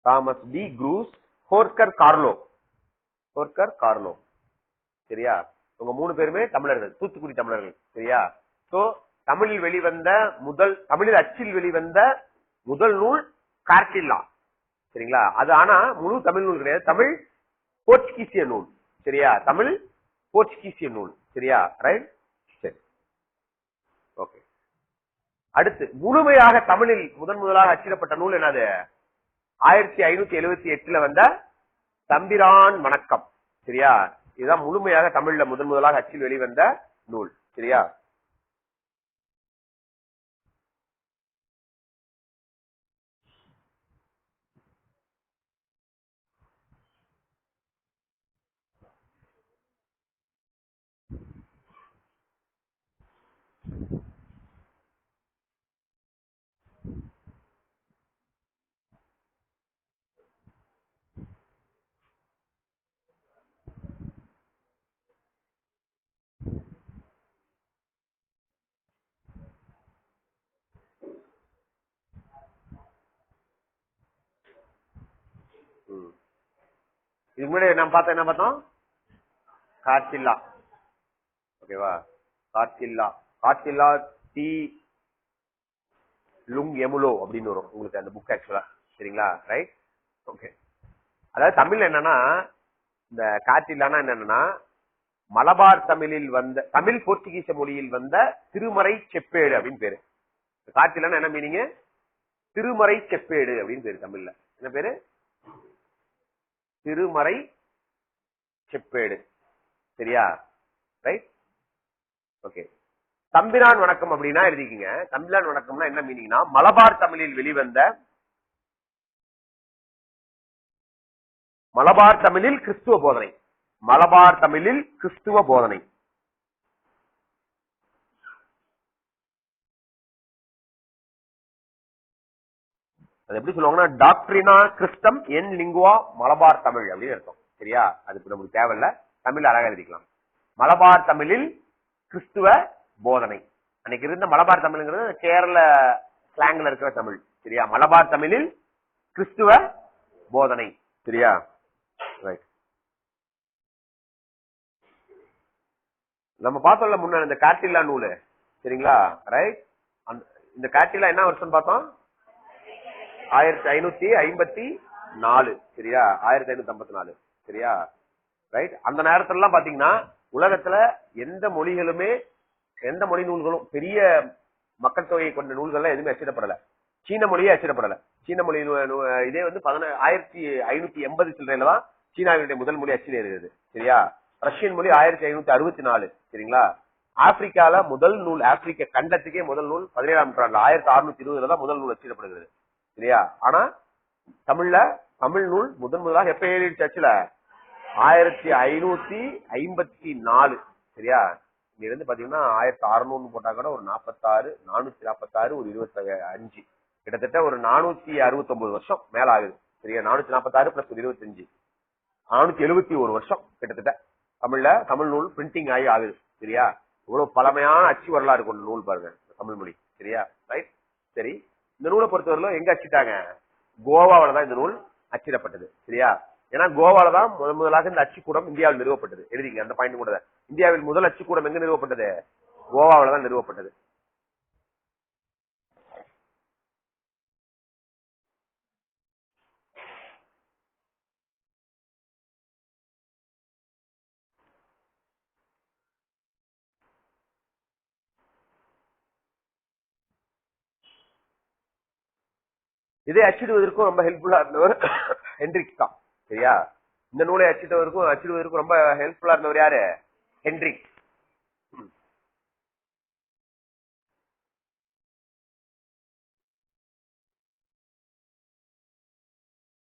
Thomas de Cruz, ஹோர்கர் கார்லோ, ஹோர்கர் கார்லோ, சரியா? உங்க 3 பேருமே தமிழர்கள், தூத்துக்குடி தமிழர்கள், சரியா? சோ தமிழில் வெளிவந்த தமிழில் அச்சில் வெளிவந்த முதல் நூல் கார்டில்லா, சரிங்களா? அது ஆனா முழு தமிழ் நூல் கிடையாது, தமிழ் போர்ச்சுகீசிய நூல், சரியா? தமிழ் போர்ச்சுகீசிய நூல், சரியா? ரைட், சரி, ஓகே. அடுத்து முழுமையாக தமிழில் முதலாக அச்சிடப்பட்ட நூல் என்னது? 1578 வந்த தம்பிரான் வணக்கம், சரியா? இதுதான் முழுமையாக தமிழ்ல முதலாக அச்சில் வெளிவந்த நூல், சரியா? இதுக்கு முன்னாடி நம்ம பார்த்தோம், என்ன பார்த்தோம்? கார்டில்லா, ஓகேவா? கார்டில்லா, கார்டில்லா டி லுங் எமுலோ அப்படின்னு வரும் உங்களுக்கு அந்த புக் ஆக்சுவலா, சரிங்களா? Right, okay. அதாவது தமிழ் என்னன்னா, இந்த கார்டில்லானா என்னன்னா, மலபார் தமிழில் வந்த தமிழ் போர்ச்சுகீச மொழியில் வந்த திருமறை செப்பேடு அப்படின்னு பேரு. கார்டில்லானா என்ன மீனிங்? திருமறை செப்பேடு அப்படின்னு பேரு தமிழ்ல. என்ன பேரு? திருமறை செப்பேடு, சரியா? Right, okay. தம்பிரான் வணக்கம் அப்படின்னா எழுதிக்கீங்க. தம்பிரான் வணக்கம்னா என்ன மீனிங்னா, மலபார் தமிழில் வெளிவந்த, மலபார் தமிழில் கிறிஸ்துவ போதனை, மலபார் தமிழில் கிறிஸ்துவ போதனை, அது எப்படி சொல்லுவாங்கன்னா, டாக்டரினா கிறிஸ்டம் என் லிங்குவா மலபார் தமிழ் அப்படின்னு அர்த்தம், சரியா? அதுக்கு நமக்கு தேவையில்ல, தமிழ் அழகா எழுதிக்கலாம். மலபார் தமிழில் கிறிஸ்துவ போதனை. அன்னைக்கு இருந்த மலபார் தமிழ்ங்கிறது கேரள ஸ்லாங்ல இருக்கிற தமிழ், சரியா? மலபார் தமிழில் கிறிஸ்துவ போதனை, சரியா? ரைட். நம்ம பார்த்தோம்ல முன்ன இந்த கார்டில்லா நூலு, சரிங்களா? ரைட். இந்த கார்டில்லா என்ன வருஷம் பார்த்தோம்? 1554, சரியா? 1554, சரியா? ரைட். அந்த நேரத்துல எல்லாம் பாத்தீங்கன்னா உலகத்துல எந்த மொழிகளுமே, எந்த மொழி நூல்களும், பெரிய மக்கள் தொகையை கொண்ட நூல்கள் எதுவுமே அச்சிடப்படல. சீன மொழியே அச்சிடப்படல. சீன மொழி இதே வந்து 1580 சில்லறையில தான் சீனாவினுடைய முதல் மொழி அச்சில் ஏறுகிறது, சரியா? ரஷ்யன் மொழி 1564, சரிங்களா? ஆப்பிரிக்கால முதல் நூல், ஆப்பிரிக்க கண்டத்துக்கே முதல் நூல் 17ஆம் நூற்றாண்டுல 1620 தான் முதல் நூல் அச்சிடப்படுகிறது, சரியா? ஆனா தமிழ்ல தமிழ் நூல் முதலாக எப்ப ஏறிடுச்சு அச்சுல? 1554, சரியா? இங்க இருந்து பாத்தீங்கன்னா 1600 போட்டா கூட ஒரு 46, 446, ஒரு 25, கிட்டத்தட்ட ஒரு 469 வருஷம் மேல ஆகுது, சரியா? 446 பிளஸ் ஒரு 25, 471 வருஷம் கிட்டத்தட்ட தமிழ்ல தமிழ் நூல் பிரிண்டிங் ஆகி ஆகுது, சரியா? இவ்வளவு பழமையான அச்சு வரலாறு கொண்ட நூல் பாருங்க தமிழ் மொழி, சரியா? ரைட், சரி. இந்த நூலை பொறுத்தவரையிலும் எங்க அச்சிட்டாங்க? கோவாவில தான் இந்த நூல் அச்சிடப்பட்டது, சரியா? ஏன்னா கோவால தான் முதலாக இந்த அச்சுக்கூடம் இந்தியாவில் நிறுவப்பட்டது. எழுதிங்க அந்த பாயிண்ட் கூட. இந்தியாவில் முதல் அச்சுக்கூடம் எங்க நிறுவப்பட்டது? கோவாவில தான் நிறுவப்பட்டது. இதை அச்சிடுவதற்கும் ரொம்ப ஹெல்ப்ஃபுல்லா இருந்தவர் ஹென்ரிக் தான், சரியா? இந்த நூலை அச்சிடுவதற்கும் ரொம்ப ஹெல்ப்ஃபுல்லா இருந்தவர் யாரு? ஹென்ரிக்.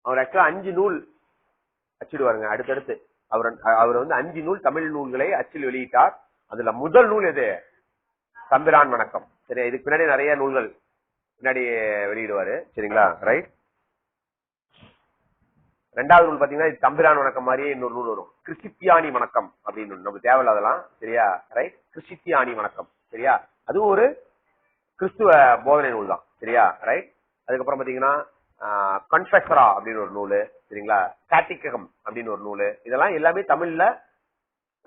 அவர் ஆக்சுவலா 5 நூல் அச்சிடுவாருங்க அடுத்தடுத்து. அவர் வந்து 5 நூல் தமிழ் நூல்களை அச்சில் வெளியிட்டார். அதுல முதல் நூல் எது? தம்பிரான் வணக்கம், சரியா? இதுக்கு பின்னாடி நிறைய நூல்கள் பின்னாடி வெளியிடுவாரு, சரிங்களா? ரைட். ரெண்டாவது நூல் பாத்தீங்கன்னா தம்பிரான் வணக்கம் மாதிரியே இன்னொரு நூல் வரும், கிறிஸ்டியானி வணக்கம் அப்படின்னு நமக்கு தேவையில்லாதெல்லாம். சரியா? ரைட். கிறிஸ்டியானி வணக்கம். சரியா? அதுவும் ஒரு கிறிஸ்துவ போதனை நூல் தான். சரியா? ரைட். அதுக்கப்புறம் பாத்தீங்கன்னா கன்ஃபெசரா அப்படின்னு ஒரு நூலு. சரிங்களா? காட்டிகம் அப்படின்னு ஒரு நூலு. இதெல்லாம் எல்லாமே தமிழ்ல,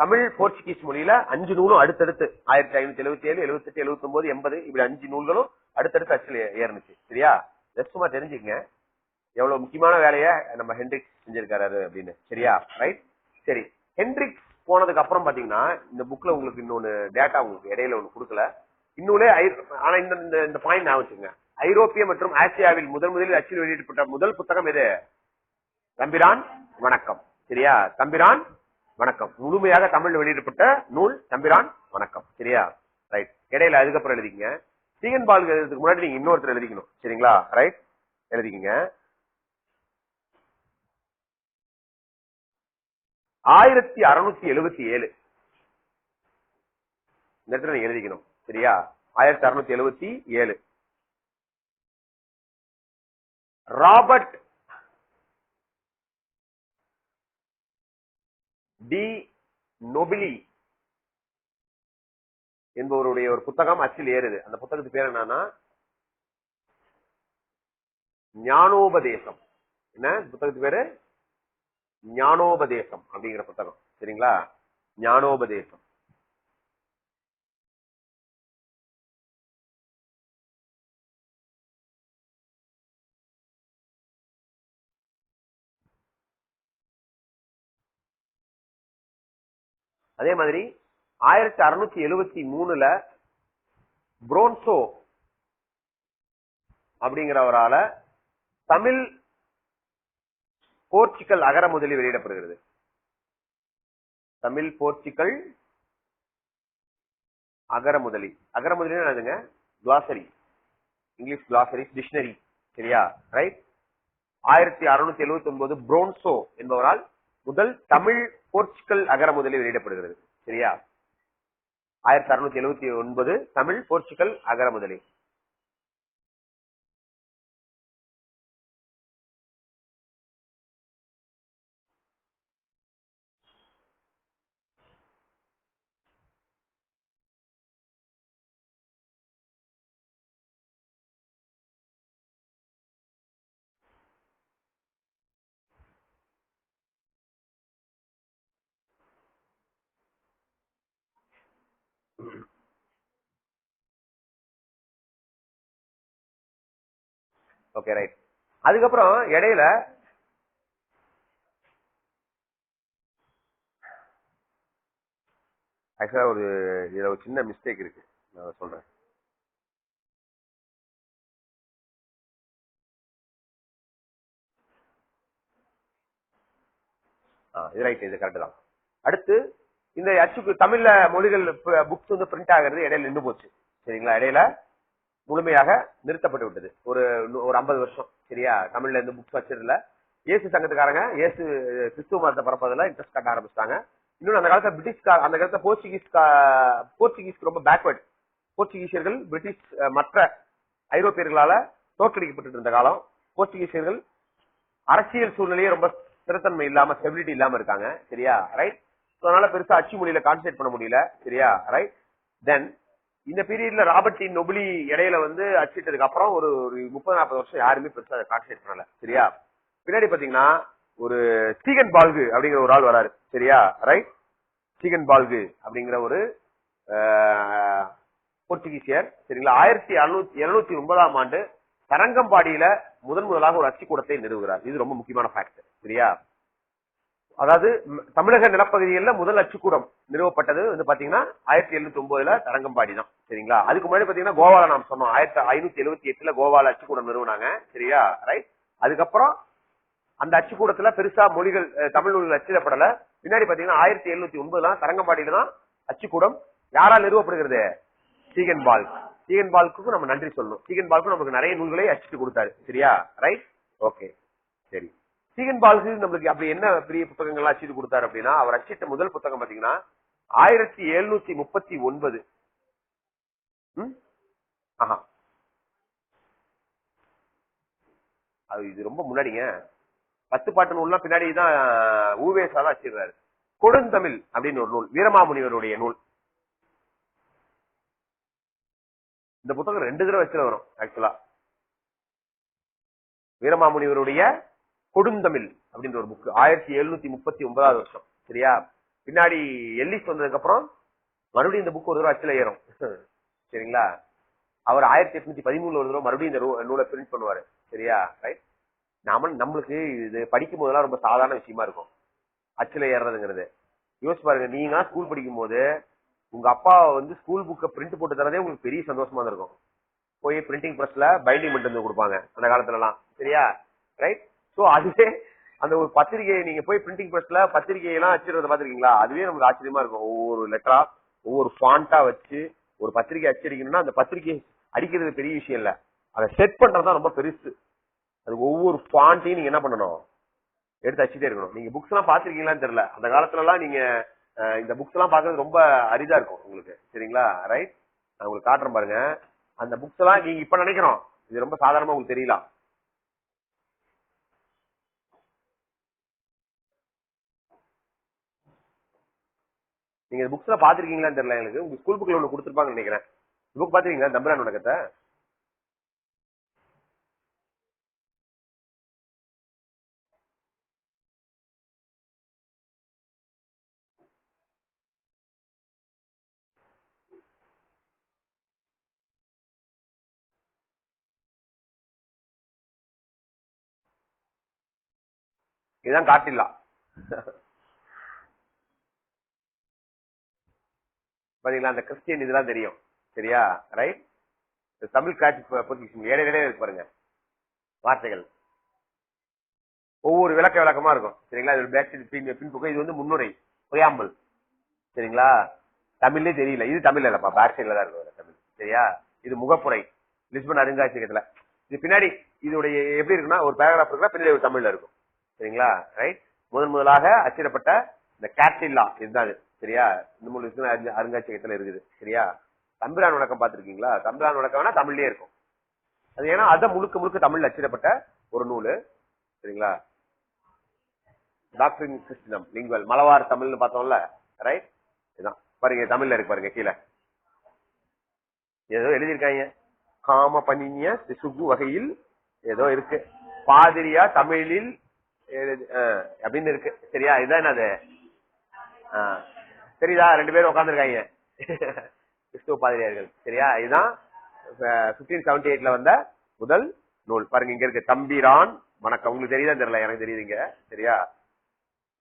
தமிழ் போர்ச்சுகீஸ் மொழியில 5 நூலும் அடுத்தடுத்து 1577, 78, 79, 80 இப்படி 5 நூல்களும் அடுத்தடுத்து அச்சில் ஏறினுச்சு. சரியா? சும்மா தெரிஞ்சுக்கங்க எவ்வளவு முக்கியமான வேலையை நம்ம ஹென்ரிக்ஸ் செஞ்சிருக்காரு அப்படின்னு. சரியா? ரைட். சரி, ஹென்ரிக்ஸ் போனதுக்கு அப்புறம் பாத்தீங்கன்னா இந்த புக்ல உங்களுக்கு இன்னொன்னு டேட்டா உங்களுக்கு இடையில ஒண்ணு கொடுக்கல. இன்னொரு ஆனா இந்த பாயிண்ட் நான் வச்சுங்க, ஐரோப்பிய மற்றும் ஆசியாவில் முதலில் அச்சில் வெளியிடப்பட்ட முதல் புத்தகம் எது? தம்பிரான் வணக்கம். சரியா? தம்பிரான் வணக்கம் முழுமையாக தமிழ் வெளியிடப்பட்ட நூல் தம்பிரான் வணக்கம். சரியா? ரைட். இடையில அதுக்கப்புறம் எழுதிக்கங்க. சீகன் பால் எழுதுறதுக்கு முன்னாடி நீங்க இன்னொருத்தர் எழுதிக்கணும். சரிங்களா? ரைட். எழுதிக்கங்க. 1677 இந்த இடத்துல நீங்க எழுதிக்கணும். சரியா? 1677 ராபர்ட் டி நொபிலி என்பவருடைய ஒரு புத்தகம் அச்சில் ஏறுது. அந்த புத்தகத்துக்கு பேர் என்னன்னா ஞானோபதேசம். என்ன புத்தகத்துக்கு பேரு? ஞானோபதேசம் அப்படிங்கிற புத்தகம். சரிங்களா? ஞானோபதேசம். அதே மாதிரி 1673 புரோன்சோ அப்படிங்கிறவரால தமிழ் போர்ச்சுகல் அகர முதலி வெளியிடப்படுகிறது. தமிழ் போர்ச்சுகல் அகர முதலி. அகர முதலி என்னதுங்க? கிளாசரி, இங்கிலீஷ் கிளாசரி, டிக்ஷனரி. சரியா? ரைட். 1679 புரோன்சோ என்பவரால் முதல் தமிழ் போர்ச்சுகல் அகர முதலி வெளியிடப்படுகிறது. சரியா? 1679 தமிழ் போர்ச்சுகல் அகர முதலி. Okay, right. அதுக்கப்புறம் இடையில ஆக்சுவலா இதுல ஒரு சின்ன மிஸ்டேக் இருக்கு, நான் சொல்றேன். இது ரைட், இது கரெக்ட் தான். அடுத்து இந்த அச்சுக்கு தமிழ்ல மொழிகள் புக்ஸ் வந்து பிரிண்ட் ஆகிறது இடையில நின்று போச்சு. சரிங்களா? இடையில முழுமையாக நிறுத்தப்பட்டு விட்டது. ஒரு 50 வருஷம். சரியா? தமிழ்ல இருந்து புக்ஸ் வச்சதுல இயேசு சங்கத்துக்காரங்க இயேசு கிறிஸ்துவ மதத்தை பரப்பதுல இன்ட்ரெஸ்ட் காட்ட ஆரம்பிச்சிட்டாங்க. இன்னொன்னு அந்த காலத்துல பிரிட்டிஷ்கார, அந்த காலத்துல போர்ச்சுகீஸ்க்கு ரொம்ப பேக்வர்ட். போர்ச்சுகீசியர்கள் பிரிட்டிஷ் மற்ற ஐரோப்பியர்களால தோற்கடிக்கப்பட்டு இருந்த காலம். போர்ச்சுகீசியர்கள் அரசியல் சூழ்நிலையே ரொம்ப ஸ்திரத்தன்மை இல்லாம, ஸ்டெபிலிட்டி இல்லாம இருக்காங்க. சரியா? ரைட். அதனால பெருசா அச்சு மொழியில கான்சென்ட்ரேட் பண்ண முடியல. சரியா? ரைட். தென் இந்த பீரியட்ல ராபர்ட் டி நொபிலி இடையில வந்து அச்சிட்டதுக்கு அப்புறம் ஒரு 30-40 வருஷம் யாருமே பெருசா அதை கான்சென்ட்ரேட் பண்ணல. சரியா? பின்னாடி பாத்தீங்கன்னா ஒரு ஸ்டீகன் பால்கு அப்படிங்கிற ஒரு ஆள் வராரு. சரியா? ரைட். ஸ்டீகன் பால்கு அப்படிங்கிற ஒரு போர்ச்சுகீசியர். சரிங்களா? 1709 ஆண்டு தரங்கம்பாடியில முதலாக ஒரு அச்சுக்கூடத்தை நிறுவுகிறார். இது ரொம்ப முக்கியமான ஃபேக்ட். சரியா? அதாவது தமிழக நிலப்பகுதிகளில் முதல் அச்சுக்கூடம் நிறுவப்பட்டது வந்து பாத்தீங்கன்னா 1709 தரங்கம்பாடி தான். சரிங்களா? அதுக்கு முன்னாடி பாத்தீங்கன்னா கோவால நாம் சொன்னோம் 1578 கோவால அச்சுக்கூடம் நிறுவனாங்க. சரியா? ரைட். அதுக்கப்புறம் அந்த அச்சுக்கூடத்துல பெருசா மொழிகள் தமிழ் நூல்கள் அச்சிடப்படல. பின்னாடி பாத்தீங்கன்னா 1709 தரங்கம்பாடியில தான் அச்சுக்கூடம் யாரால் நிறுவப்படுகிறது? ஸ்டீகன் பால். ஸ்டீகன் பால்க்கு நம்ம நன்றி சொல்லணும். ஸ்டீகன் பால்க்கு நமக்கு நிறைய நூல்களை அச்சிட்டு கொடுத்தாரு. சரியா? ரைட். ஓகே, சரி. ஸ்டீகன் பால்க்கு நம்மளுக்கு அப்படி என்ன பெரிய புத்தகங்கள் அச்சிட்டு கொடுத்தாரு அப்படின்னா, அவர் அச்சிட்ட முதல் புத்தகம் பாத்தீங்கன்னா 1739. அது இது ரொம்ப முன்னாடிங்க. 10 பாட்டு நூல்லாம் பின்னாடிதான் ஊவேசா தான் வச்சிருக்காரு. கொடுந்தமிழ் அப்படின்னு ஒரு நூல், வீரமாமுனிவருடைய நூல். இந்த புத்தகம் 2 தடவை வச்சுல வரும் ஆக்சுவலா. வீரமாமுனிவருடைய கொடுந்தமிழ் அப்படின்ற ஒரு புக் 1739 வருஷம். சரியா? பின்னாடி எல்லிஸ் வந்ததுக்கு அப்புறம் மறுபடியும் இந்த புக் ஒரு தடவை அச்சுல ஏறும். சரிங்களா? அவர் 1813 ஒரு தடவை மறுபடியும் இந்த நூலை பிரிண்ட் பண்ணுவாரு. சரியா? ரைட். நம்மளுக்கு இது படிக்கும் போதெல்லாம் ரொம்ப சாதாரண விஷயமா இருக்கும் அச்சுல ஏறதுங்கிறது. யோசிச்சு பாருங்க, நீங்க ஸ்கூல் படிக்கும் போது உங்க அப்பா வந்து ஸ்கூல் புக்கை பிரிண்ட் போட்டு தரதே உங்களுக்கு பெரிய சந்தோஷமா இருக்கும். போய் பிரிண்டிங் பிரஸ்ல பைண்டிங் பண்ணிட்டு வந்து கொடுப்பாங்க அந்த காலத்துல எல்லாம். சரியா? ரைட். சோ அதுவே அந்த ஒரு பத்திரிகை நீங்க போய் பிரிண்டிங் பிரஸ்ல பத்திரிகை எல்லாம் அச்சிடுறத பாத்திருக்கீங்களா? அதுவே நமக்கு ஆச்சரியமா இருக்கும். ஒவ்வொரு லெட்டரா ஒவ்வொரு ஃபாண்டா வச்சு ஒரு பத்திரிகை அச்சடிக்கணும்னா அந்த பத்திரிகை அடிக்கிறது பெரிய விஷயம் இல்ல, அதை செட் பண்றதுதான் ரொம்ப பெருசு. அது ஒவ்வொரு ஃபாண்டையும் நீங்க என்ன பண்ணணும், எடுத்து அச்சுட்டே இருக்கணும். நீங்க புக்ஸ் எல்லாம் பாத்திருக்கீங்களான்னு தெரியல, அந்த காலத்துல எல்லாம் நீங்க இந்த புக்ஸ் எல்லாம் பாக்குறது ரொம்ப அரிதா இருக்கும் உங்களுக்கு. சரிங்களா? ரைட். நான் உங்களுக்கு காட்டுறேன் பாருங்க. அந்த புக்ஸ் எல்லாம் நீங்க இப்ப நினைக்கிறோம் இது ரொம்ப சாதாரணமா உங்களுக்கு தெரியலாம். நீங்க புக்ஸ் எல்லாம் பாத்திருக்கீங்களான்னு தெரியல எனக்கு. உங்க ஸ்கூல் புக்ல ஒண்ணு கொடுத்துருப்பாங்கன்னு நினைக்கிறேன். புக் பாத்திருக்கீங்களா? தம்பிரான் வணக்கத்தை. இதுதான் காட்டிடலாம். பாத்தீங்களா? அந்த கிறிஸ்டியன் இதெல்லாம் தெரியும். சரியா? ரைட். தமிழ் காட்சி இடையிடையே இருக்கு பாருங்க வார்த்தைகள், ஒவ்வொரு விளக்கமா இருக்கும். சரிங்களா? இது வந்து முன்னுரை, புரியாமல். சரிங்களா? தமிழ்லே தெரியல, இது தமிழ்ல இல்லப்பா, பேக் சைட்ல தான் இருக்கும் தமிழ். சரியா? இது முகப்புரை, லிஸ்பன் அருங்காட்சியகத்துல. இது பின்னாடி இதோடைய எப்படி இருக்குன்னா ஒரு பேராகிராஃப் இருக்குன்னா பின்னாடி ஒரு தமிழ்ல இருக்கும். சரிங்களா? ரைட். முதலாக அச்சிடப்பட்ட இந்த கேட்டில்லா இதுதான். சரியா? இந்த அருங்காட்சியகத்துல இருக்குது. சரியா? தம்பிரான் வணக்கம் பாத்திருக்கீங்களா? தம்பிரான் வணக்கம் வேணா தமிழ்லயே இருக்கும். அது ஏன்னா அதை முழுக்க முழுக்க தமிழ்ல அச்சிடப்பட்ட ஒரு நூலு. சரிங்களா? டாக்டரின் கிறிஸ்டினம் லிங்குவல் மலவார் தமிழ்னு பார்த்தோம்ல. ரைட். இதுதான் பாருங்க, தமிழ்ல இருக்கு பாருங்க. கீழே ஏதோ எழுதியிருக்காங்க, காம பணிய சிசுகு வகையில் ஏதோ இருக்கு, பாதிரியா தமிழில் அப்படின்னு இருக்கு. சரியா? இதுதான் என்னது சரிதா? 2 பேரும் உட்காந்துருக்காங்க கிறிஸ்துவ பாதிரியார்கள். சரியா? இதுதான் 1578 வந்த முதல் நூல். பாருங்க இங்க இருக்கு, தம்பிரான் வணக்கம். உங்களுக்கு தெரியுதா தெரியல, எனக்கு தெரியுதுங்க. சரியா?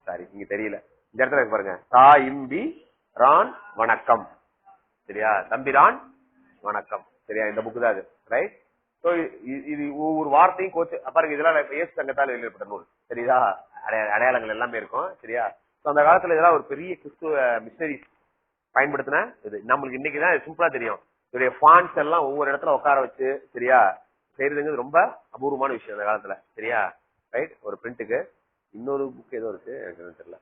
சாரி, இங்க தெரியல. இந்த இடத்துல இருக்கு பாருங்க, தாயிம்பி ரான் வணக்கம். சரியா? தம்பிரான் வணக்கம். சரியா? இந்த புக்கு தான் அது. ரைட். இது ஒவ்வொரு வார்த்தையும் கோச்சு பாருங்க. இதெல்லாம் இயேசு சங்கத்தால் வெளியிடப்பட்ட நூல். சரியா? அடையாளங்கள் எல்லாமே இருக்கும். சரியா? அந்த காலத்துல இதெல்லாம் ஒரு பெரிய கிறிஸ்துவ மிஷனரிஸ் பயன்படுத்தின இது. நம்மளுக்கு இன்னைக்குதான் சிம்பிளா தெரியும். இதோடைய ஃபாண்ட்ஸ் எல்லாம் ஒவ்வொரு இடத்துல உட்கார வச்சு சரியா செய்யறதுங்கிறது ரொம்ப அபூர்வமான விஷயம் அந்த காலத்துல. சரியா? ரைட். ஒரு பிரிண்ட்டுக்கு இன்னொரு புக் ஏதோ இருக்கு, எனக்கு தெரியல.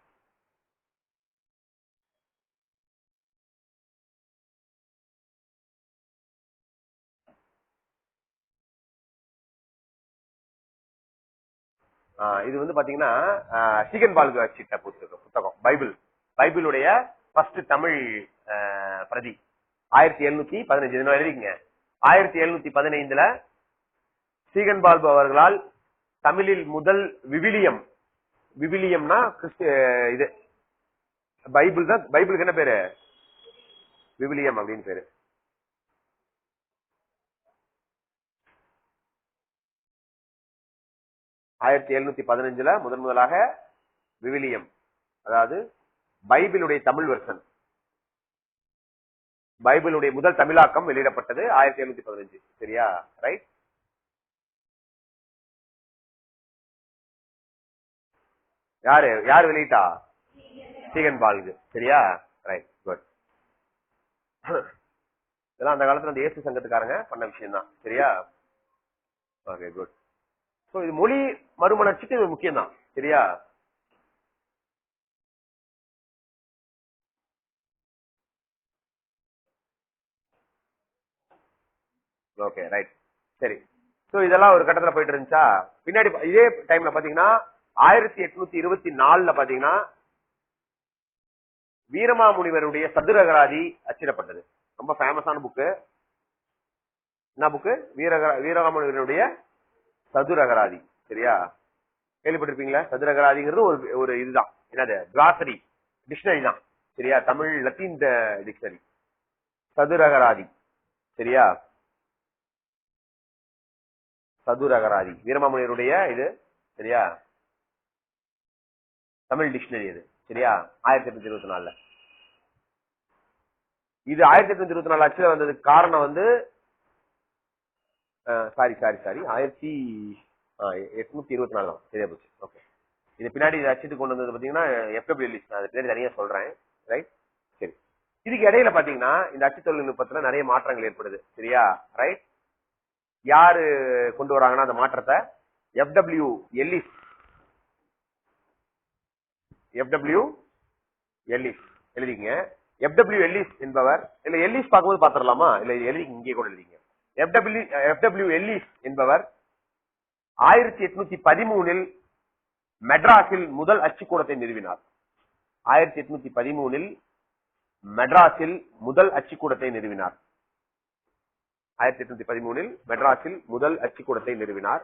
இது வந்து பாத்தீங்கன்னா சீகன் பால்கு அச்சிட்ட புத்தகம் பைபிளுடைய ஃபர்ஸ்ட் தமிழ் பிரதி 1715 எழுதிக்கங்க. 1715 சீகன் பால்பு அவர்களால் தமிழில் முதல் விவிலியம்னா இது பைபிள் தான். பைபிளுக்கு என்ன பேரு? விவிலியம் அப்படின்னு பேரு. ஆயிரத்தி 1715 முதலாக விவிலியம், அதாவது பைபிளுடைய தமிழ் வெர்ஷன், பைபிளுடைய முதல் தமிழாக்கம் வெளியிடப்பட்டது 1715. சரியா? ரைட். யாரு வெளியிட்டா? சீகன் பால்கு. சரியா? ரைட். குட். இதெல்லாம் அந்த காலத்துல அந்த இயேசு சங்கத்துக்காரங்க பண்ண விஷயம் தான். சரியா? Okay, good. இது மொழி மறுமலர்ச்சிக்கு இது முக்கியம் தான். சரியா? Okay, right. சரி. இதெல்லாம் ஒரு கட்டத்துல போயிட்டு இருந்துச்சா, பின்னாடி இதே டைம்ல பாத்தீங்கன்னா 1824 பாத்தீங்கன்னா வீரமாமுனிவருடைய சதுரகராதி அச்சிடப்பட்டது. ரொம்ப ஃபேமஸான புக்கு. என்ன புக்கு? வீரமாமுனிவருடைய சதுரகராதி. சரியா? கேள்விப்பட்டிருப்பீங்களா? சதுரகராதிங்கிறது ஒரு இதுதான், என்னது, கிளாசரி டிக்ஷனரி தான். சரியா? Tamil Latin dictionary. சதுரகராதி. சரியா? சதுரகராதி வீரமாமுனிவருடைய இது. சரியா? தமிழ் டிக்ஷனரி இது. சரியா? 1824. இது 1824 அச்சுல வந்ததுக்கு காரணம் வந்து சாரி 1824 தான். சரியா போச்சு. ஓகே. இது பின்னாடி அச்சுட்டு கொண்டு வந்தது பாத்தீங்கன்னா FW எல்லிஸ். அது பின்னாடி தனியா சொல்றேன். ரைட்? சரி. இதுக்கு இடையில பாத்தீங்கன்னா இந்த அச்சு தொழில்நுட்பத்துல நிறைய மாற்றங்கள் ஏற்படுது. சரியா? ரைட்? யாரு கொண்டு வராங்கன்னா அந்த மாற்றத்தை? FW Ellis. FW எல்லிஸ் எழுதிங்க. FW எல்லிஸ் என்பவர், இல்ல எல்லிஸ் பார்க்கும்போது பாத்திரலாமா? இல்ல எழுதி இங்கே கூட எழுதிங்க. FW எல்லிஸ் என்பவர் 1813 மெட்ராஸில் முதல் அச்சுக்கூடத்தை நிறுவினார். 1813 மெட்ராஸில் முதல் அச்சுக்கூடத்தை நிறுவினார். 1813 மெட்ராஸில் முதல் அச்சுக்கூடத்தை நிறுவினார்.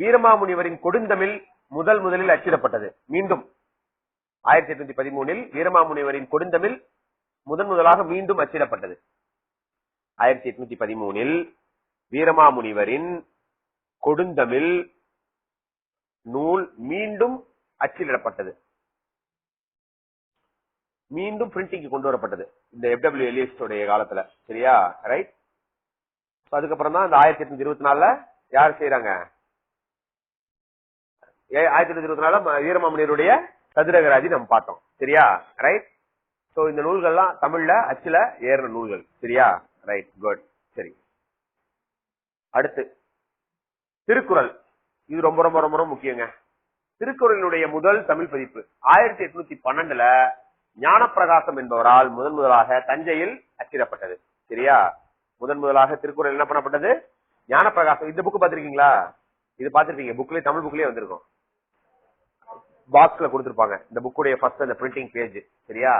வீரமாமுனிவரின் கொடுந்தமிழ் முதலில் அச்சிடப்பட்டது. மீண்டும் 1813 வீரமாமுனிவரின் கொடுந்தமிழ் முதலாக மீண்டும் அச்சிடப்பட்டது. 1813 வீரமாமுனிவரின் கொடுந்தமிழ் நூல் மீண்டும் அச்சிடப்பட்டது. மீண்டும் பிரிண்டிங் கொண்டு வரப்பட்டது இந்த FW எல்லிஸ் உடைய காலத்துல. சரியா? ரைட்? அதுக்கப்புறம் தான் இந்த 1824 யார் செய்யறாங்க? 1824 வீரமாமுனிவருடைய சதுரகராதி நம்ம பார்த்தோம். சரியா? ரைட்? சோ இந்த நூல்கள்லாம் தமிழ்ல அச்சுல ஏறின நூல்கள். சரியா? Right, good. சரி, அடுத்து திருக்குறள். இது ரொம்ப ரொம்ப ரொம்ப ரொம்ப முக்கியங்க. திருக்குறளினுடைய முதல் தமிழ் பதிப்பு 1812 ஞானப்பிரகாசம் என்பவரால் முதலாக தஞ்சையில் அச்சிடப்பட்டது. சரியா? முதலாக திருக்குறள் என்ன பண்ணப்பட்டது? ஞானப்பிரகாசம். இந்த புக் பாத்திருக்கீங்களா? இது பாத்திருப்பீங்க. புக்லயே, தமிழ் புக்லயே வந்திருக்கும். பாக்ஸ்ல கொடுத்திருப்பாங்க இந்த புக்குடைய ஃபர்ஸ்ட் அந்த பிரிண்டிங் பேஜ். சரியா?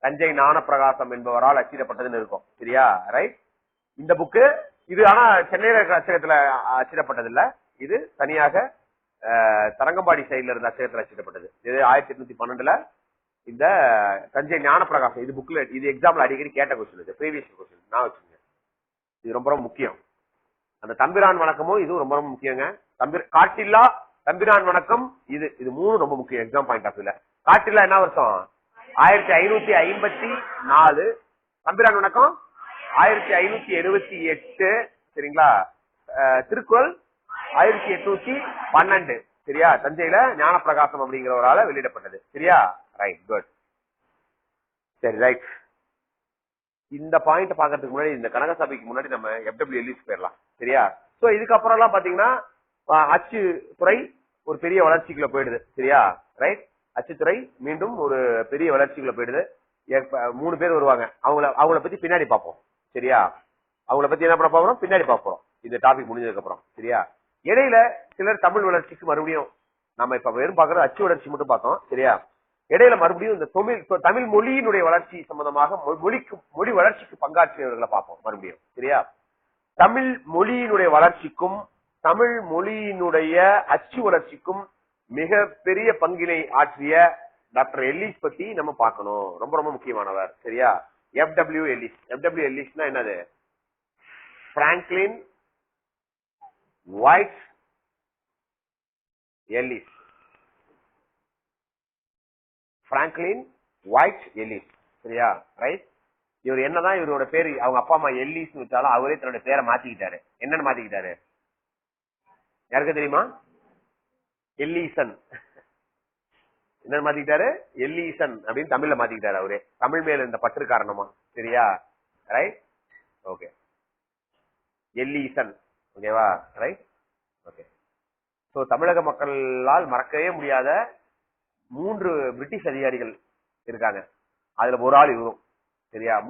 தஞ்சை ஞானப்பிரகாசம் என்பவரால் அச்சிடப்பட்டதுன்னு இருக்கும். சரியா? ரைட்? இந்த புக்கு இது ஆனா சென்னையில இருக்கிற அச்சகத்துல அச்சிடப்பட்டது இல்ல. இது தனியாக தரங்கம்பாடி சைட்ல இருந்த அச்சகத்துல அச்சிடப்பட்டது. இது 1812 இந்த தஞ்சை ஞானப்பிரகாசம். இது புக்ல, இது எக்ஸாம்ல அடிக்கடி கேட்ட கொஸ்டின். இது ப்ரீவியஸ் கொஸ்டின். நான் வச்சுங்க. இது ரொம்ப ரொம்ப முக்கியம். அந்த தம்பிரான் வணக்கமும் இதுவும் ரொம்ப ரொம்ப முக்கியங்க. காட்டில்லா தம்பிரான் வணக்கம் இது மூணு ரொம்ப முக்கியம் எக்ஸாம் பாயிண்ட் ஆஃப் வியூல. காட்டில்லா என்ன வருஷம்? 1554. தம்பிரான் வணக்கம் 1578. சரிங்களா? திருக்குறள் 1812. சரியா? தஞ்சையில ஞானப்பிரகாசம் அப்படிங்கிறவரால வெளியிடப்பட்டது. சரியா? Right, good. சரி, ரைட். இந்த பாயிண்ட் பாக்கிறதுக்கு முன்னாடி, இந்த கனகசபைக்கு முன்னாடி நம்ம FW எல்லிஸ் போயிடலாம். சரியா? சோ இதுக்கப்புறம் எல்லாம் பாத்தீங்கன்னா அச்சு துறை ஒரு பெரிய வளர்ச்சிக்குள்ள போயிடுது. சரியா? ரைட்? அச்சுத்துறை மீண்டும் ஒரு பெரிய வளர்ச்சிக்குள்ள போயிடுது. 3 பேர் வருவாங்க. அவங்கள பத்தி பின்னாடி பார்ப்போம். சரியா? அவங்கள பத்தி என்ன பண்ண போறோம்? பின்னாடி பார்ப்போம் இந்த டாபிக் முடிஞ்சதுக்கு அப்புறம். சரியா? இடையில சிலர் தமிழ் வளர்ச்சிக்கு மறுபடியும், நம்ம இப்ப வெறும் பாக்குறது அச்சு வளர்ச்சி மட்டும் பார்த்தோம். சரியா? இடையில மறுபடியும் இந்த தமிழ் மொழியினுடைய வளர்ச்சி சம்பந்தமாக மொழி வளர்ச்சிக்கு பங்காற்றியவர்களை பார்ப்போம் மறுபடியும். சரியா? தமிழ் மொழியினுடைய வளர்ச்சிக்கும் தமிழ் மொழியினுடைய அச்சு வளர்ச்சிக்கும் மிக பெரிய பங்கினை ஆற்றிய டாக்டர் எல்லிஸ் பத்தி நம்ம பார்க்கணும். ரொம்ப ரொம்ப முக்கியமானவர். சரியா? FW Ellis. FW எல்லிஸ்னா என்னது? Franklin White Ellis. Franklin White Ellis. சரியா? ரைட்? இவர் என்னதான் இவரோட பேரு, அவங்க அப்பா அம்மா எல்லிஸ் வச்சாலும் அவரே தன்னோட பேரை மாத்திக்கிட்டாரு. என்னன்னு மாத்திக்கிட்டாரு? யாருக்கு தெரியுமா? எல்லீசன். என்ன மாத்திக்கிட்டாரு? எல்லீசன் அப்படின்னு தமிழ்ல மாத்திக்கிட்டாரு. அவரே தமிழ் மேல இந்த பற்று காரணமா. சரியா? ரைட்? ஓகே. எல்லீசன். ஓகேவா? ரைட்? ஓகே. சோ தமிழக மக்களால் மறக்கவே முடியாத 3 பிரிட்டிஷ் அதிகாரிகள் இருக்காங்க. அதுல ஒரு ஆள் இவரும். சரியா?